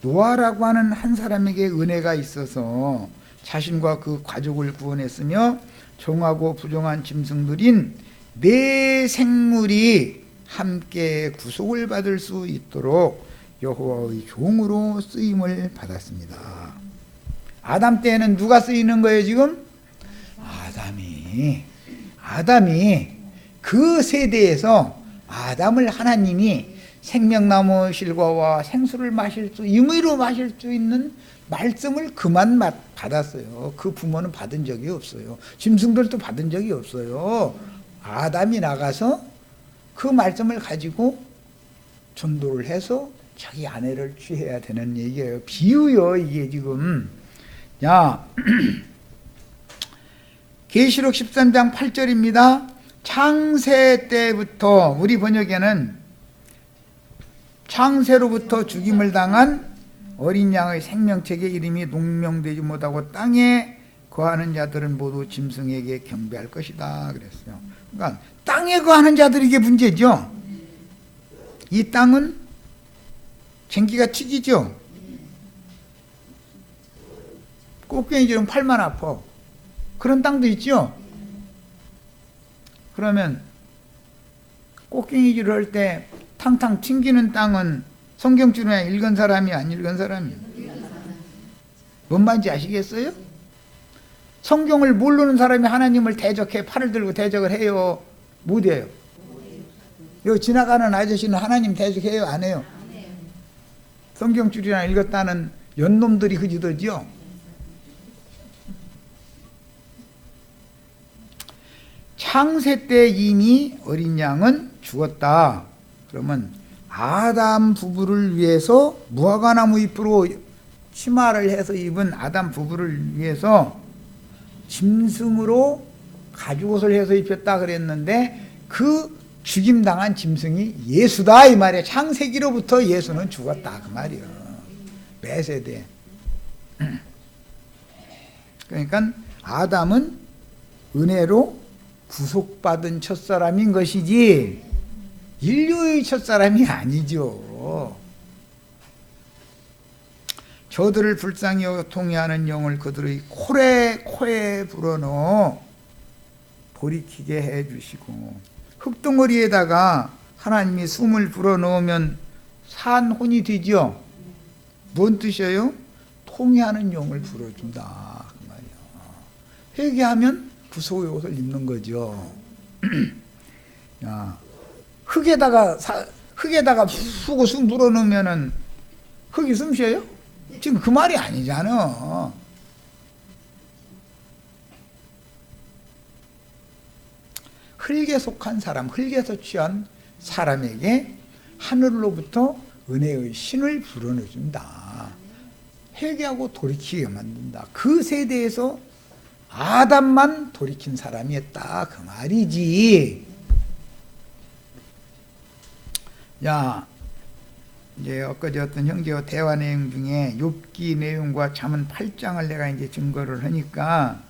노아라고 하는 한 사람에게 은혜가 있어서 자신과 그 가족을 구원했으며 종하고 부정한 짐승들인 네 생물이 함께 구속을 받을 수 있도록 여호와의 종으로 쓰임을 받았습니다. 아담 때에는 누가 쓰이는 거예요 지금? 아담이 그 세대에서 아담을 하나님이 생명나무 실과와 생수를 마실 수 임의로 마실 수 있는 말씀을 그만 받았어요. 그 부모는 받은 적이 없어요. 짐승들도 받은 적이 없어요. 아담이 나가서 그 말씀을 가지고 전도를 해서 자기 아내를 취해야 되는 얘기예요. 비유요 이게 지금. 야 계시록 13장 8절입니다. 창세 때부터 우리 번역에는 창세로부터 죽임을 당한 어린 양의 생명책의 이름이 농명되지 못하고 땅에 거하는 자들은 모두 짐승에게 경배할 것이다 그랬어요. 그러니까 땅에 거하는 자들에게 문제죠. 이 땅은 쟁기가 튀기죠. 꽃갱이처럼 팔만 아파. 그런 땅도 있죠. 그러면 꽃갱이질을 할 때 탕탕 튕기는 땅은 성경줄에 읽은 사람이 안 읽은 사람이 뭔 말인지 아시겠어요? 성경을 모르는 사람이 하나님을 대적해 팔을 들고 대적을 해요? 못해요? 여기 지나가는 아저씨는 하나님 대적해요? 안 해요? 성경줄이나 읽었다는 연놈들이 그지더지요. 창세 때 이미 어린 양은 죽었다. 그러면 아담 부부를 위해서 무화과나무 잎으로 치마를 해서 입은 아담 부부를 위해서 짐승으로 가죽옷을 해서 입혔다 그랬는데 그 죽임당한 짐승이 예수다 이 말이에요. 창세기로부터 예수는 죽었다 그 말이에요. 매 세대. 그러니까 아담은 은혜로 구속받은 첫사람인 것이지 인류의 첫사람이 아니죠. 저들을 불쌍히 통해하는 영을 그들의 코에 불어넣어 돌이키게 해주시고, 흙덩어리에다가 하나님이 숨을 불어넣으면 산혼이 되죠. 뭔 뜻이에요? 통해하는 영을 불어준다 그 말이에요. 회개하면 구속의 옷을 입는 거죠. 야, 흙에다가 푸고 숨 불어넣으면은 흙이 숨 쉬어요? 지금 그 말이 아니잖아. 흙에 속한 사람, 흙에서 취한 사람에게 하늘로부터 은혜의 신을 불어넣어준다. 회개하고 돌이키게 만든다. 그 세대에서 아담만 돌이킨 사람이었다 그 말이지. 야, 이제 엊그제 어떤 형제와 대화 내용 중에 욥기 내용과 잠언 8장을 내가 이제 증거를 하니까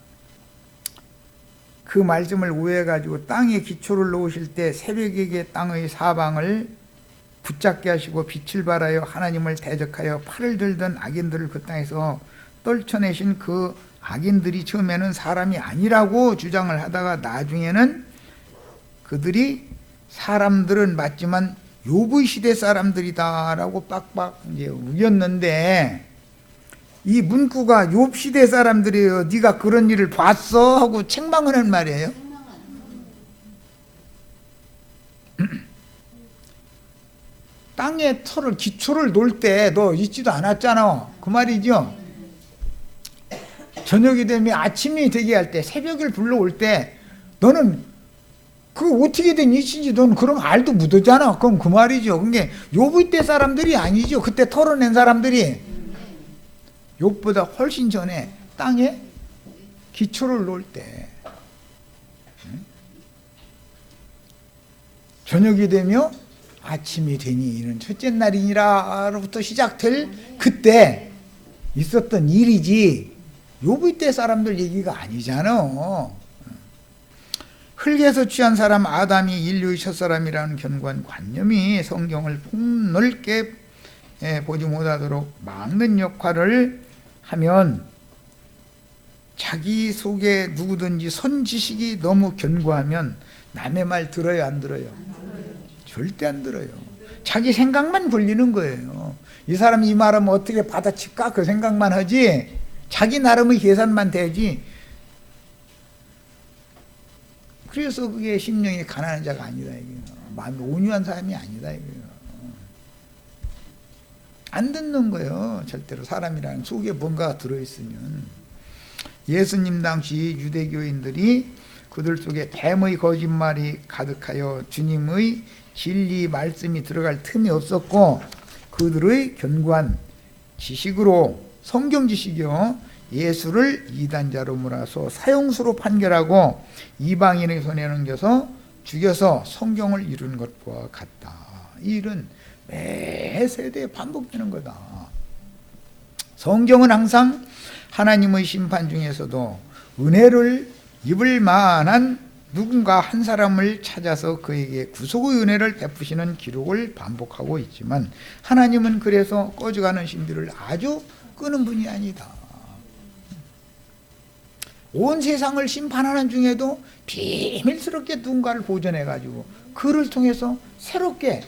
그 말씀을 오해해가지고 땅에 기초를 놓으실 때 새벽에게 땅의 사방을 붙잡게 하시고 빛을 발하여 하나님을 대적하여 팔을 들던 악인들을 그 땅에서 떨쳐내신 그 악인들이 처음에는 사람이 아니라고 주장을 하다가 나중에는 그들이 사람들은 맞지만 욥의 시대 사람들이다라고 빡빡 이제 우겼는데, 이 문구가 욥 시대 사람들이에요. 네가 그런 일을 봤어? 하고 책망하는 말이에요. 땅에 기초를 놓을 때 너 있지도 않았잖아 그 말이죠. 저녁이 되면 아침이 되게 할 때, 새벽을 불러올 때 너는 그 어떻게 된 일인지 너는 그런 알도 묻었잖아. 그럼 그 말이죠. 그게 욥의 때 사람들이 아니죠. 그때 털어낸 사람들이 욥보다 훨씬 전에 땅에 기초를 놓을 때, 저녁이 되며 아침이 되니 이는 첫째 날이니라로부터 시작될 그때 있었던 일이지 욥의 때 사람들 얘기가 아니잖아. 흙에서 취한 사람 아담이 인류의 첫사람이라는 견고한 관념이 성경을 폭넓게 보지 못하도록 막는 역할을 하면, 자기 속에 누구든지 선지식이 너무 견고하면 남의 말 들어요 안 들어요? 절대 안 들어요. 자기 생각만 굴리는 거예요. 이 사람이 이 말하면 어떻게 받아칠까 그 생각만 하지, 자기 나름의 계산만 되지. 그래서 그게 심령이 가난한 자가 아니다 이거예요. 마음이 온유한 사람이 아니다 이거예요. 안 듣는 거예요. 절대로. 사람이라는 속에 뭔가가 들어있으면. 예수님 당시 유대교인들이 그들 속에 뱀의 거짓말이 가득하여 주님의 진리 말씀이 들어갈 틈이 없었고, 그들의 견고한 지식으로, 성경 지식이요, 예수를 이단자로 몰아서 사형수로 판결하고 이방인의 손에 넘겨서 죽여서 성경을 이룬 것과 같다. 이 일은 매 세대에 반복되는 거다. 성경은 항상 하나님의 심판 중에서도 은혜를 입을 만한 누군가 한 사람을 찾아서 그에게 구속의 은혜를 베푸시는 기록을 반복하고 있지만, 하나님은 그래서 꺼져가는 신들을 아주 끄는 분이 아니다. 온 세상을 심판하는 중에도 비밀스럽게 누군가를 보존해가지고 그를 통해서 새롭게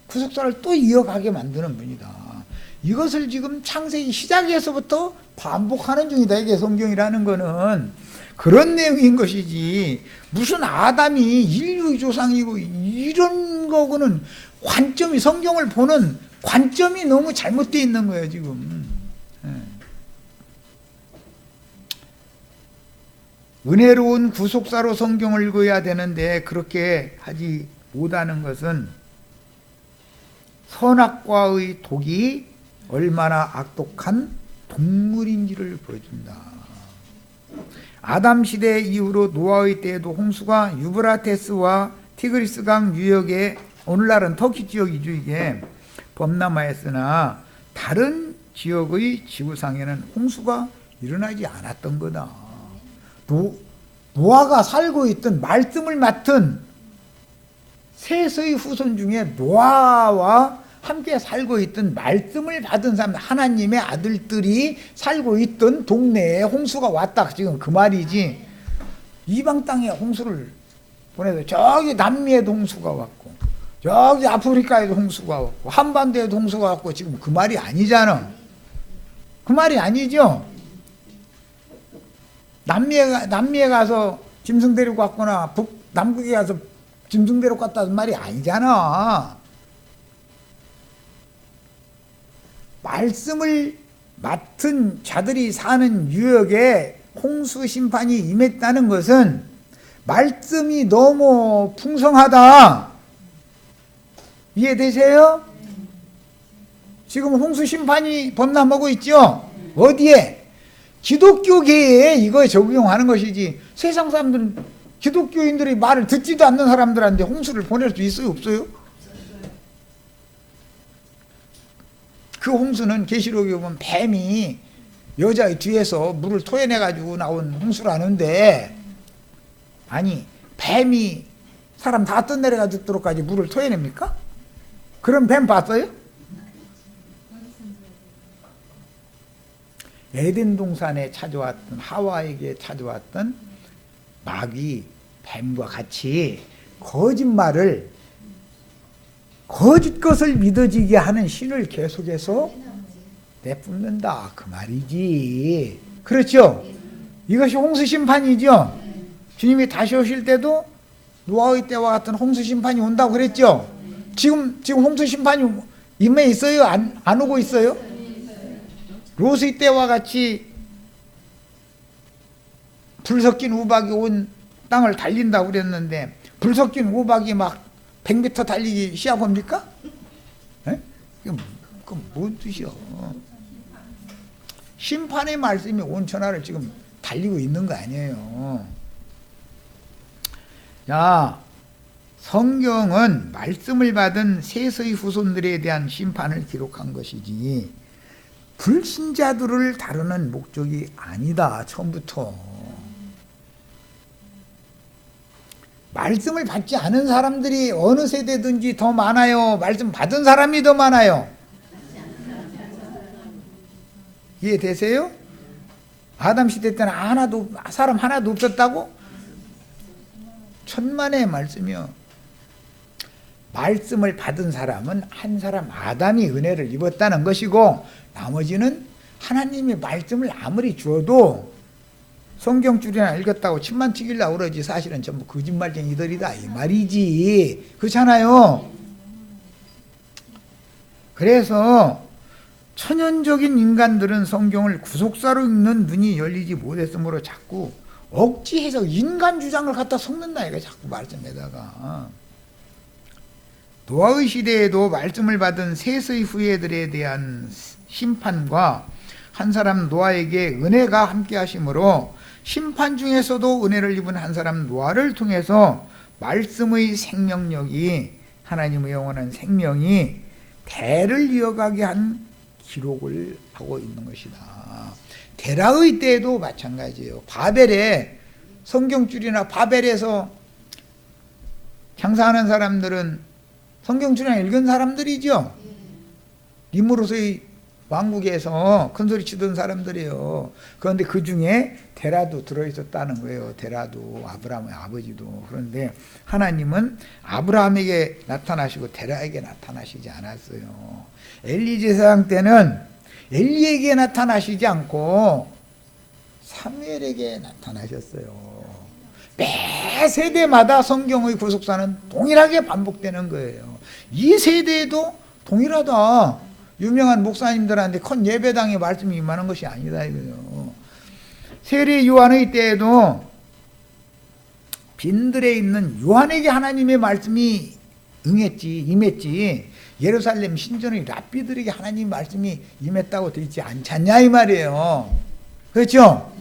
구속사를 또 이어가게 만드는 분이다. 이것을 지금 창세기 시작에서부터 반복하는 중이다. 이게 성경이라는 거는 그런 내용인 것이지, 무슨 아담이 인류의 조상이고 이런 거고는 관점이, 성경을 보는 관점이 너무 잘못되어 있는 거예요 지금. 은혜로운 구속사로 성경을 읽어야 되는데 그렇게 하지 못하는 것은 선악과의 독이 얼마나 악독한 동물인지를 보여준다. 아담 시대 이후로 노아의 때에도 홍수가 유브라테스와 티그리스강 유역에 오늘날은 터키 지역이죠. 이게 범람하였으나 다른 지역의 지구상에는 홍수가 일어나지 않았던 거다. 노아가 살고 있던 말씀을 맡은 셋의 후손 중에 노아와 함께 살고 있던 말씀을 받은 사람, 하나님의 아들들이 살고 있던 동네에 홍수가 왔다. 지금 그 말이지. 이방 땅에 홍수를 보내서 저기 남미에도 홍수가 왔고 저기 아프리카에도 홍수가 왔고 한반도에도 홍수가 왔고 지금 그 말이 아니잖아. 그 말이 아니죠. 남미에 가서 짐승 데리고 갔거나 남극에 가서 짐승 데리고 갔다는 말이 아니잖아. 말씀을 맡은 자들이 사는 유역에 홍수 심판이 임했다는 것은 말씀이 너무 풍성하다. 이해되세요? 지금 홍수 심판이 범람하고 있죠? 어디에? 기독교계에 이거 적용하는 것이지. 세상 사람들은 기독교인들이 말을 듣지도 않는 사람들한테 홍수를 보낼 수 있어요? 없어요? 그 홍수는 계시록에 보면 뱀이 여자의 뒤에서 물을 토해내가지고 나온 홍수라는데, 아니 뱀이 사람 다 떠내려가 죽도록까지 물을 토해냅니까? 그런 뱀 봤어요? 에덴 동산에 찾아왔던 하와에게 찾아왔던 마귀 뱀과 같이 거짓말을 거짓 것을 믿어지게 하는 신을 계속해서 내뿜는다 그 말이지. 그렇죠? 이것이 홍수 심판이죠. 주님이 다시 오실 때도 노아의 때와 같은 홍수 심판이 온다고 그랬죠. 지금 홍수 심판이 임해 있어요? 안 오고 있어요? 롯의 때와 같이 불 섞인 우박이 온 땅을 달린다고 그랬는데 불 섞인 우박이 막 100m 달리기 시합합니까? 그건 뭔 뜻이야? 심판의 말씀이 온 천하를 지금 달리고 있는 거 아니에요. 자, 성경은 말씀을 받은 셋의 후손들에 대한 심판을 기록한 것이지 불신자들을 다루는 목적이 아니다. 처음부터. 말씀을 받지 않은 사람들이 어느 세대든지 더 많아요? 말씀 받은 사람이 더 많아요? 이해되세요? 아담 시대 때는 사람 하나도 없었다고? 천만의 말씀이요. 말씀을 받은 사람은 한 사람 아담이 은혜를 입었다는 것이고 나머지는 하나님의 말씀을 아무리 주어도 성경줄이나 읽었다고 침만 튀기려고 그러지 사실은 전부 거짓말쟁이들이다 이 말이지. 그렇잖아요. 그래서 천연적인 인간들은 성경을 구속사로 읽는 눈이 열리지 못했으므로 자꾸 억지해서 인간 주장을 갖다 섞는다 이거 자꾸 말씀에다가. 노아의 시대에도 말씀을 받은 셋의 후예들에 대한 심판과 한 사람 노아에게 은혜가 함께 하심으로 심판 중에서도 은혜를 입은 한 사람 노아를 통해서 말씀의 생명력이 하나님의 영원한 생명이 대를 이어가게 한 기록을 하고 있는 것이다. 데라의 때도 마찬가지예요. 바벨에 성경줄이나 바벨에서 장사하는 사람들은 성경줄이나 읽은 사람들이죠. 니무롯의 왕국에서 큰소리 치던 사람들이에요. 그런데 그 중에 데라도 들어있었다는 거예요. 데라도 아브라함의 아버지도. 그런데 하나님은 아브라함에게 나타나시고 데라에게 나타나시지 않았어요. 엘리 제사장 때는 엘리에게 나타나시지 않고 사무엘에게 나타나셨어요. 매 세대마다 성경의 구속사는 동일하게 반복되는 거예요. 이 세대에도 동일하다. 유명한 목사님들한테 큰 예배당에 말씀이 임하는 것이 아니다 이거요. 세례 요한의 때에도 빈들에 있는 요한에게 하나님의 말씀이 임했지. 예루살렘 신전의 랍비들에게 하나님의 말씀이 임했다고 되어 있지 않잖냐 이 말이에요. 그렇죠?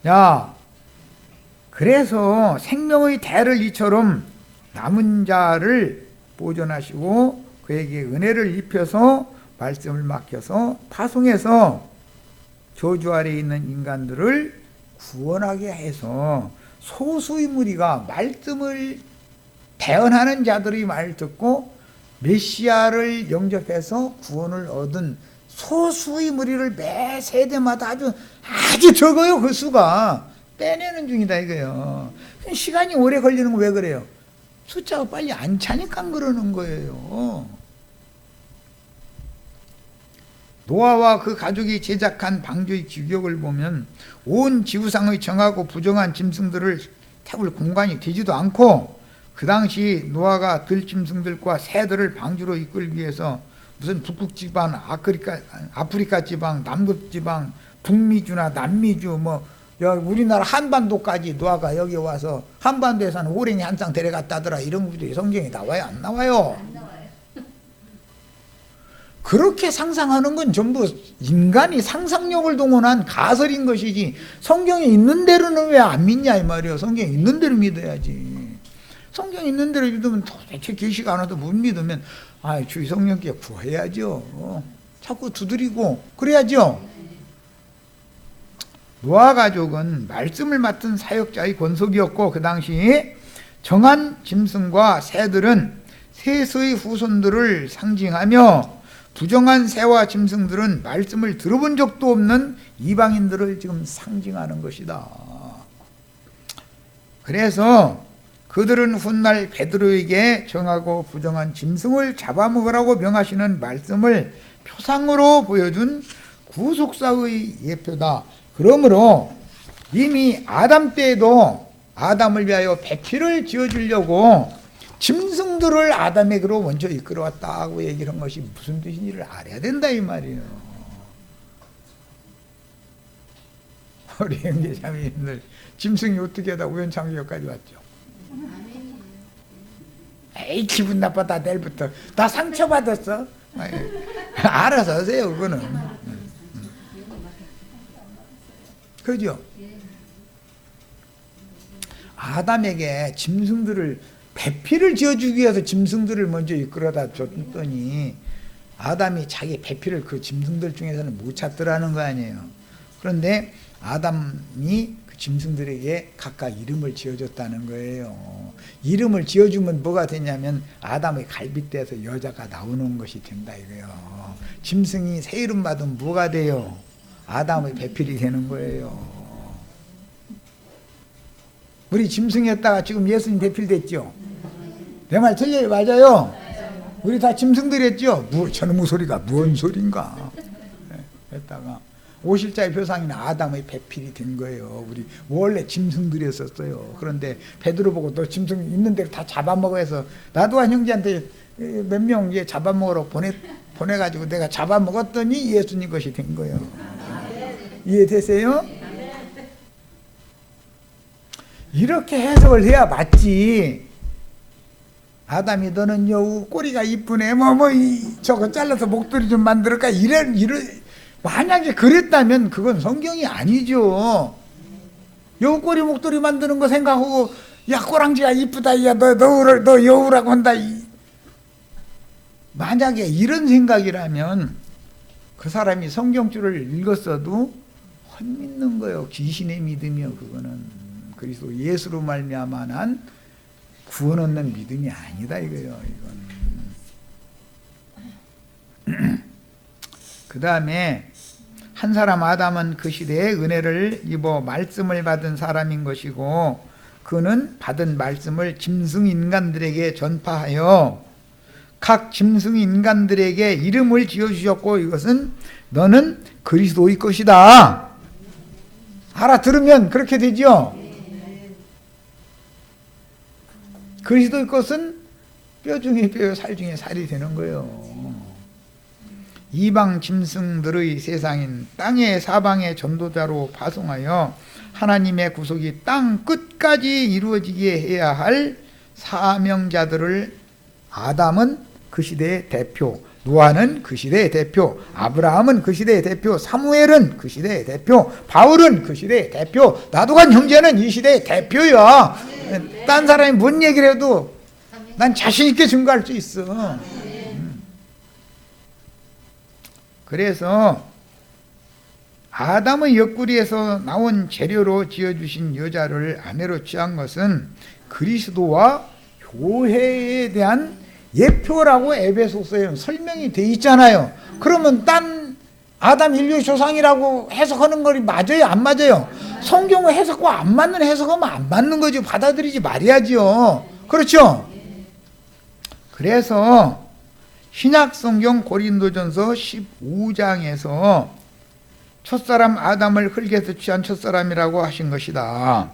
자, 그래서 생명의 대를 이처럼 남은 자를 보존하시고 그에게 은혜를 입혀서 말씀을 맡겨서 파송해서 저주 아래에 있는 인간들을 구원하게 해서 소수의 무리가 말씀을 대언하는 자들의 말을 듣고 메시아를 영접해서 구원을 얻은 소수의 무리를 매 세대마다 아주 적어요. 그 수가 빼내는 중이다 이거예요. 시간이 오래 걸리는 거 왜 그래요? 숫자가 빨리 안 차니까 그러는 거예요. 노아와 그 가족이 제작한 방주의 규격을 보면 온 지구상의 정하고 부정한 짐승들을 태울 공간이 되지도 않고, 그 당시 노아가 들짐승들과 새들을 방주로 이끌기 위해서 무슨 북극 지방, 아프리카 지방, 남극 지방, 북미주나 남미주, 우리나라 한반도까지 노아가 여기 와서 한반도에서는 호랭이 한 쌍 데려갔다더라, 이런 것들이 성경에 나와요, 안 나와요? 안 나와요. 그렇게 상상하는 건 전부 인간이 상상력을 동원한 가설인 것이지, 성경에 있는 대로는 왜 안 믿냐 이 말이에요. 성경에 있는 대로 믿어야지. 성경에 있는 대로 믿으면 도대체 계시가 안 와도 못 믿으면 주의 성령께 구해야죠. 자꾸 두드리고 그래야죠. 노아 가족은 말씀을 맡은 사역자의 권속이었고, 그 당시 정한 짐승과 새들은 셋의 후손들을 상징하며, 부정한 새와 짐승들은 말씀을 들어본 적도 없는 이방인들을 지금 상징하는 것이다. 그래서 그들은 훗날 베드로에게 정하고 부정한 짐승을 잡아먹으라고 명하시는 말씀을 표상으로 보여준 구속사의 예표다. 그러므로 이미 아담 때에도 아담을 위하여 배필을 지어주려고 짐승들을 아담에게로 먼저 이끌어왔다고 얘기를 한 것이 무슨 뜻인지를 알아야 된다 이 말이에요. 우리 형제자매님들, 짐승이 어떻게 하다 우연창조까지 왔죠? 에이, 기분 나빠다. 내일부터 나 상처받았어. 알아서 하세요. 그거는 그죠? 아담에게 짐승들을 배필을 지어주기 위해서 짐승들을 먼저 이끌어다 줬더니 아담이 자기 배필을 그 짐승들 중에서는 못 찾더라는 거 아니에요. 그런데 아담이 그 짐승들에게 각각 이름을 지어줬다는 거예요. 이름을 지어주면 뭐가 되냐면 아담의 갈빗대에서 여자가 나오는 것이 된다 이거예요. 짐승이 새 이름 받으면 뭐가 돼요? 아담의 배필이 되는 거예요. 우리 짐승이었다가 지금 예수님 배필 됐죠? 내 말 틀려요? 맞아요? 우리 다 짐승들이었죠? 저놈의 소리가 뭔 소린가? 했다가 오실자의 표상인 아담의 배필이 된 거예요. 우리 원래 짐승들이었어요. 그런데 베드로 보고 너 짐승 있는 대로 다 잡아먹어 해서 나도 한 형제한테 몇 명 잡아먹으러 보내가지고 내가 잡아먹었더니 예수님 것이 된 거예요. 이해되세요? 이렇게 해석을 해야 맞지. 아담이 너는 여우 꼬리가 이쁘네 저거 잘라서 목도리 좀 만들까 이런 만약에 그랬다면 그건 성경이 아니죠. 여우 꼬리 목도리 만드는 거 생각하고 야 꼬랑지가 이쁘다, 야 너 여우라고 한다, 만약에 이런 생각이라면 그 사람이 성경줄을 읽었어도 헛믿는 거예요. 귀신의 믿음이요. 그거는 그리스도 예수로 말미암아난 구원 얻는 믿음이 아니다 이거예요. 이건 그 다음에 한 사람 아담은 그 시대에 은혜를 입어 말씀을 받은 사람인 것이고, 그는 받은 말씀을 짐승 인간들에게 전파하여 각 짐승 인간들에게 이름을 지어주셨고, 이것은 너는 그리스도의 것이다. 알아들으면 그렇게 되죠. 그리스도의 것은 뼈 중에 뼈요 살 중에 살이 되는 거예요. 이방 짐승들의 세상인 땅의 사방의 전도자로 파송하여 하나님의 구속이 땅 끝까지 이루어지게 해야 할 사명자들을 아담은 그 시대의 대표, 노아는 그 시대의 대표, 아브라함은 그 시대의 대표, 사무엘은 그 시대의 대표, 바울은 그 시대의 대표, 나도간 형제는 이 시대의 대표야. 딴 사람이 뭔 얘기를 해도 난 자신 있게 증거할 수 있어. 그래서 아담의 옆구리에서 나온 재료로 지어주신 여자를 아내로 취한 것은 그리스도와 교회에 대한 예표라고 에베소서에 설명이 돼 있잖아요. 그러면 딴 아담 인류의 조상이라고 해석하는 거 맞아요? 안 맞아요? 성경의 해석과 안 맞는 해석하면 안 맞는 거죠. 받아들이지 말아야지요. 그렇죠? 그래서 신약성경 고린도전서 15장에서 첫사람 아담을 흙에서 취한 첫사람이라고 하신 것이다.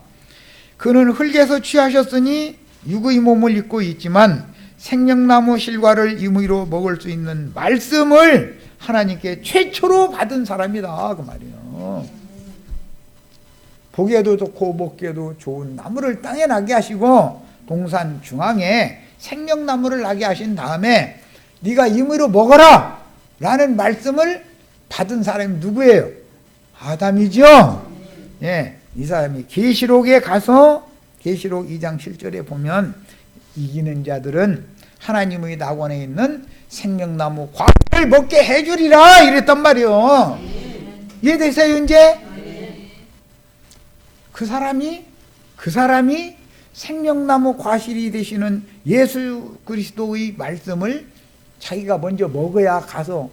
그는 흙에서 취하셨으니 육의 몸을 입고 있지만 생명나무 실과를 임의로 먹을 수 있는 말씀을 하나님께 최초로 받은 사람이다 그 말이에요. 보기에도 좋고 먹기에도 좋은 나무를 땅에 나게 하시고 동산 중앙에 생명나무를 나게 하신 다음에 네가 임의로 먹어라 라는 말씀을 받은 사람이 누구예요? 아담이죠. 예, 이 사람이 계시록에 가서 계시록 2장 7절에 보면 이기는 자들은 하나님의 낙원에 있는 생명나무 과실을 먹게 해주리라 이랬단 말이요. 이해되세요 이제? 그 사람이 생명나무 과실이 되시는 예수 그리스도의 말씀을 자기가 먼저 먹어야 가서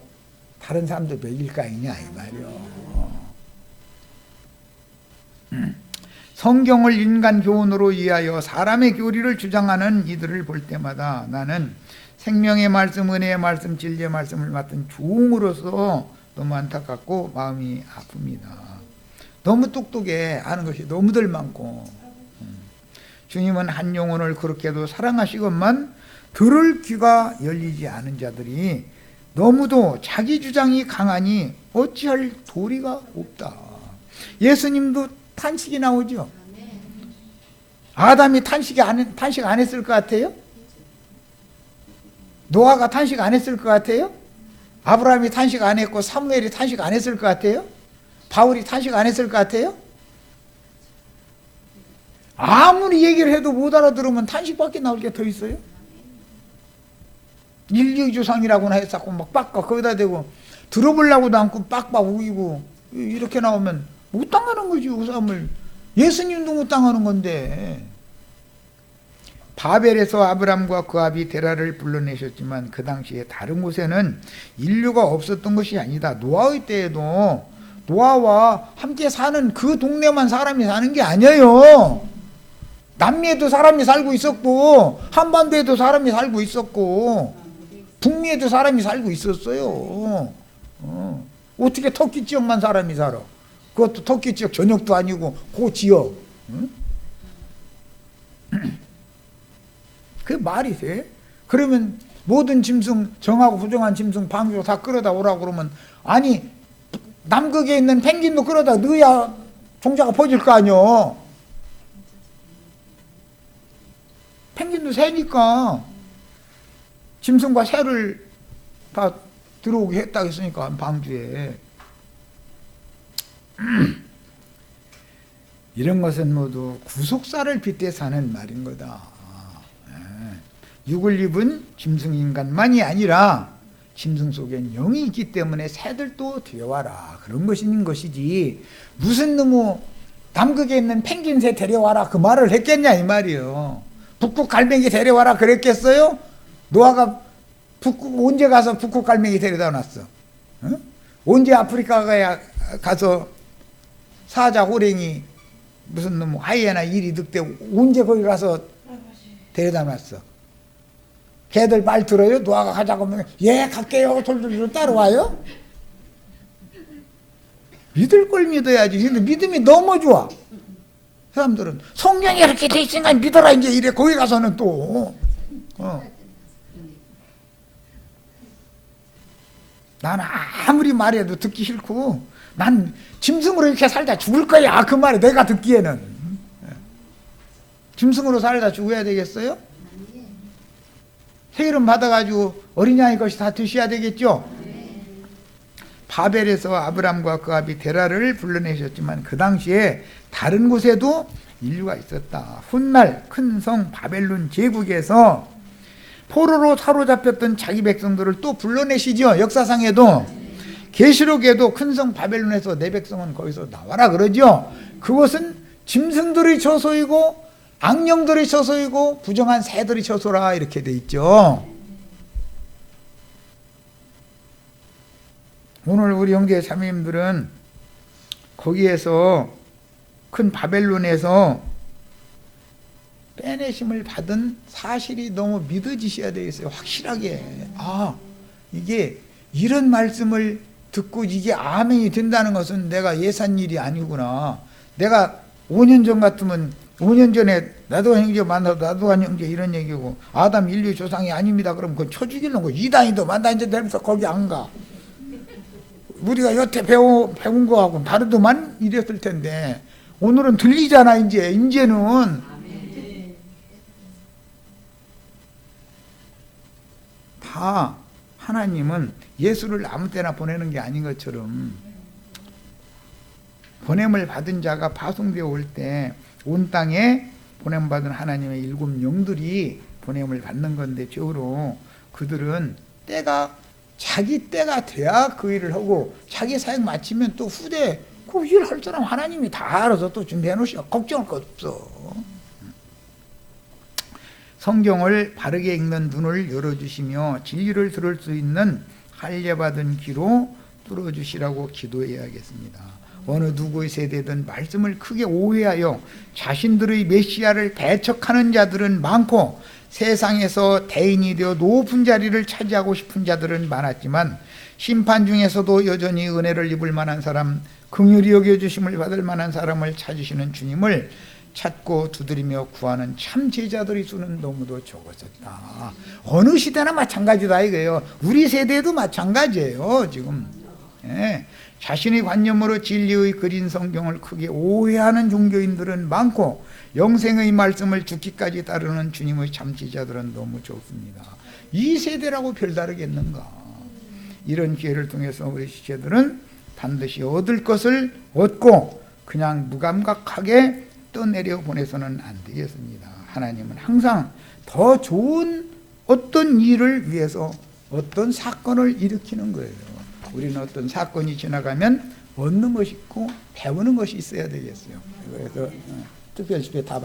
다른 사람도 먹일 거 아니냐 이 말이요. 성경을 인간 교훈으로 이해하여 사람의 교리를 주장하는 이들을 볼 때마다 나는 생명의 말씀, 은혜의 말씀, 진리의 말씀을 맡은 종으로서 너무 안타깝고 마음이 아픕니다. 너무 똑똑해. 아는 것이 너무들 많고. 주님은 한 영혼을 그렇게도 사랑하시건만 들을 귀가 열리지 않은 자들이 너무도 자기 주장이 강하니 어찌할 도리가 없다. 예수님도 탄식이 나오죠. 아담이 탄식 안 했을 것 같아요? 노아가 탄식 안 했을 것 같아요? 아브라함이 탄식 안 했고 사무엘이 탄식 안 했을 것 같아요? 바울이 탄식 안 했을 것 같아요? 아무리 얘기를 해도 못 알아들으면 탄식밖에 나올 게 더 있어요? 인류의 조상이라고나 했었고 막 빡빡 거기다 대고 들어보려고도 않고 빡빡 우기고 이렇게 나오면 못 당하는 거지. 그 사람을 예수님도 못 당하는 건데. 바벨에서 아브람과 그 아비 데라를 불러내셨지만 그 당시에 다른 곳에는 인류가 없었던 것이 아니다. 노아의 때에도 노아와 함께 사는 그 동네만 사람이 사는 게 아니에요. 남미에도 사람이 살고 있었고 한반도에도 사람이 살고 있었고 북미에도 사람이 살고 있었어요. 어떻게 터키 지역만 사람이 살아? 그것도 터키 지역 전역도 아니고 그 지역. 응? 그게 말이 돼? 그러면 모든 짐승, 정하고 부정한 짐승 방주 다 끌어다 오라고 그러면 아니 남극에 있는 펭귄도 끌어다 넣어야 종자가 퍼질 거 아니요. 펭귄도 새니까 짐승과 새를 다 들어오게 했다고 했으니까 방주에. 이런 것은 모두 구속사를 빗대서 하는 말인 거다. 육을 입은 짐승 인간만이 아니라 짐승 속엔 영이 있기 때문에 새들도 데려와라 그런 것인 것이지 무슨 놈의 남극에 있는 펭귄새 데려와라 그 말을 했겠냐 이 말이에요. 북극 갈매기 데려와라 그랬겠어요? 노아가 북극 언제 가서 북극 갈매기 데려다 놨어? 어? 언제 아프리카에 가서 사자 호랭이 무슨 놈 하이에나 이리 늑대 언제 거기 가서 데려다 놨어? 걔들 말 들어요? 노아가 가자고 하면 예 갈게요 돌돌돌 따라와요? 믿을 걸 믿어야지. 근데 믿음이 너무 좋아. 사람들은 성경에 이렇게 돼 있으니까 믿어라 이제 이래. 거기 가서는 또 나는 아무리 말해도 듣기 싫고 난 짐승으로 이렇게 살다 죽을 거야 그 말에 내가 듣기에는. 짐승으로 살다 죽어야 되겠어요? 새 이름 받아가지고 어린 양의 것이 다 드셔야 되겠죠. 바벨에서 아브람과 그 아비 데라를 불러내셨지만 그 당시에 다른 곳에도 인류가 있었다. 훗날 큰 성 바벨론 제국에서 포로로 사로잡혔던 자기 백성들을 또 불러내시죠. 역사상에도 계시록에도 큰 성 바벨론에서 내 백성은 거기서 나와라 그러죠. 그것은 짐승들의 처소이고 악령들의 처소이고 부정한 새들의 처소라 이렇게 돼 있죠. 오늘 우리 형제 자매님들은 거기에서 큰 바벨론에서 빼내심을 받은 사실이 너무 믿어지셔야 되겠어요. 확실하게. 아, 이게 이런 말씀을 듣고 이게 아멘이 된다는 것은 내가 예산 일이 아니구나. 내가 5년 전 같으면 5년 전에 나도 형제 만나도 나도 한 형제 이런 얘기고 아담 인류 조상이 아닙니다. 그럼 그건 쳐 죽이는 거. 이단이도 만다니까 되면서 거기 안 가. 우리가 여태 배운 거하고 다르더만 이랬을 텐데 오늘은 들리잖아. 이제는 다 하나님은 예수를 아무 때나 보내는 게 아닌 것처럼 보냄을 받은 자가 파송되어 올 때 온 땅에 보냄받은 하나님의 7 영들이 보냄을 받는 건데 적으로 그들은 자기 때가 돼야 그 일을 하고 자기 사역 마치면 또 후대 그 일 할 사람 하나님이 다 알아서 또 준비해 놓으시고 걱정할 것 없어. 성경을 바르게 읽는 눈을 열어주시며 진리를 들을 수 있는 할례받은 귀로 뚫어주시라고 기도해야겠습니다. 어느 누구의 세대든 말씀을 크게 오해하여 자신들의 메시아를 배척하는 자들은 많고 세상에서 대인이 되어 높은 자리를 차지하고 싶은 자들은 많았지만 심판 중에서도 여전히 은혜를 입을 만한 사람, 긍휼히 여겨주심을 받을 만한 사람을 찾으시는 주님을 찾고 두드리며 구하는 참 제자들의 수는 너무도 적었었다. 어느 시대나 마찬가지다 이거예요. 우리 세대도 마찬가지예요. 지금 자신의 관념으로 진리의 그린 성경을 크게 오해하는 종교인들은 많고 영생의 말씀을 죽기까지 따르는 주님의 참 제자들은 너무 적습니다. 이 세대라고 별다르겠는가. 이런 기회를 통해서 우리 지체들은 반드시 얻을 것을 얻고 그냥 무감각하게 떠내려 보내서는 안 되겠습니다. 하나님은 항상 더 좋은 어떤 일을 위해서 어떤 사건을 일으키는 거예요. 우리는 어떤 사건이 지나가면 얻는 것이 있고 배우는 것이 있어야 되겠어요. 그래서 특별시에 다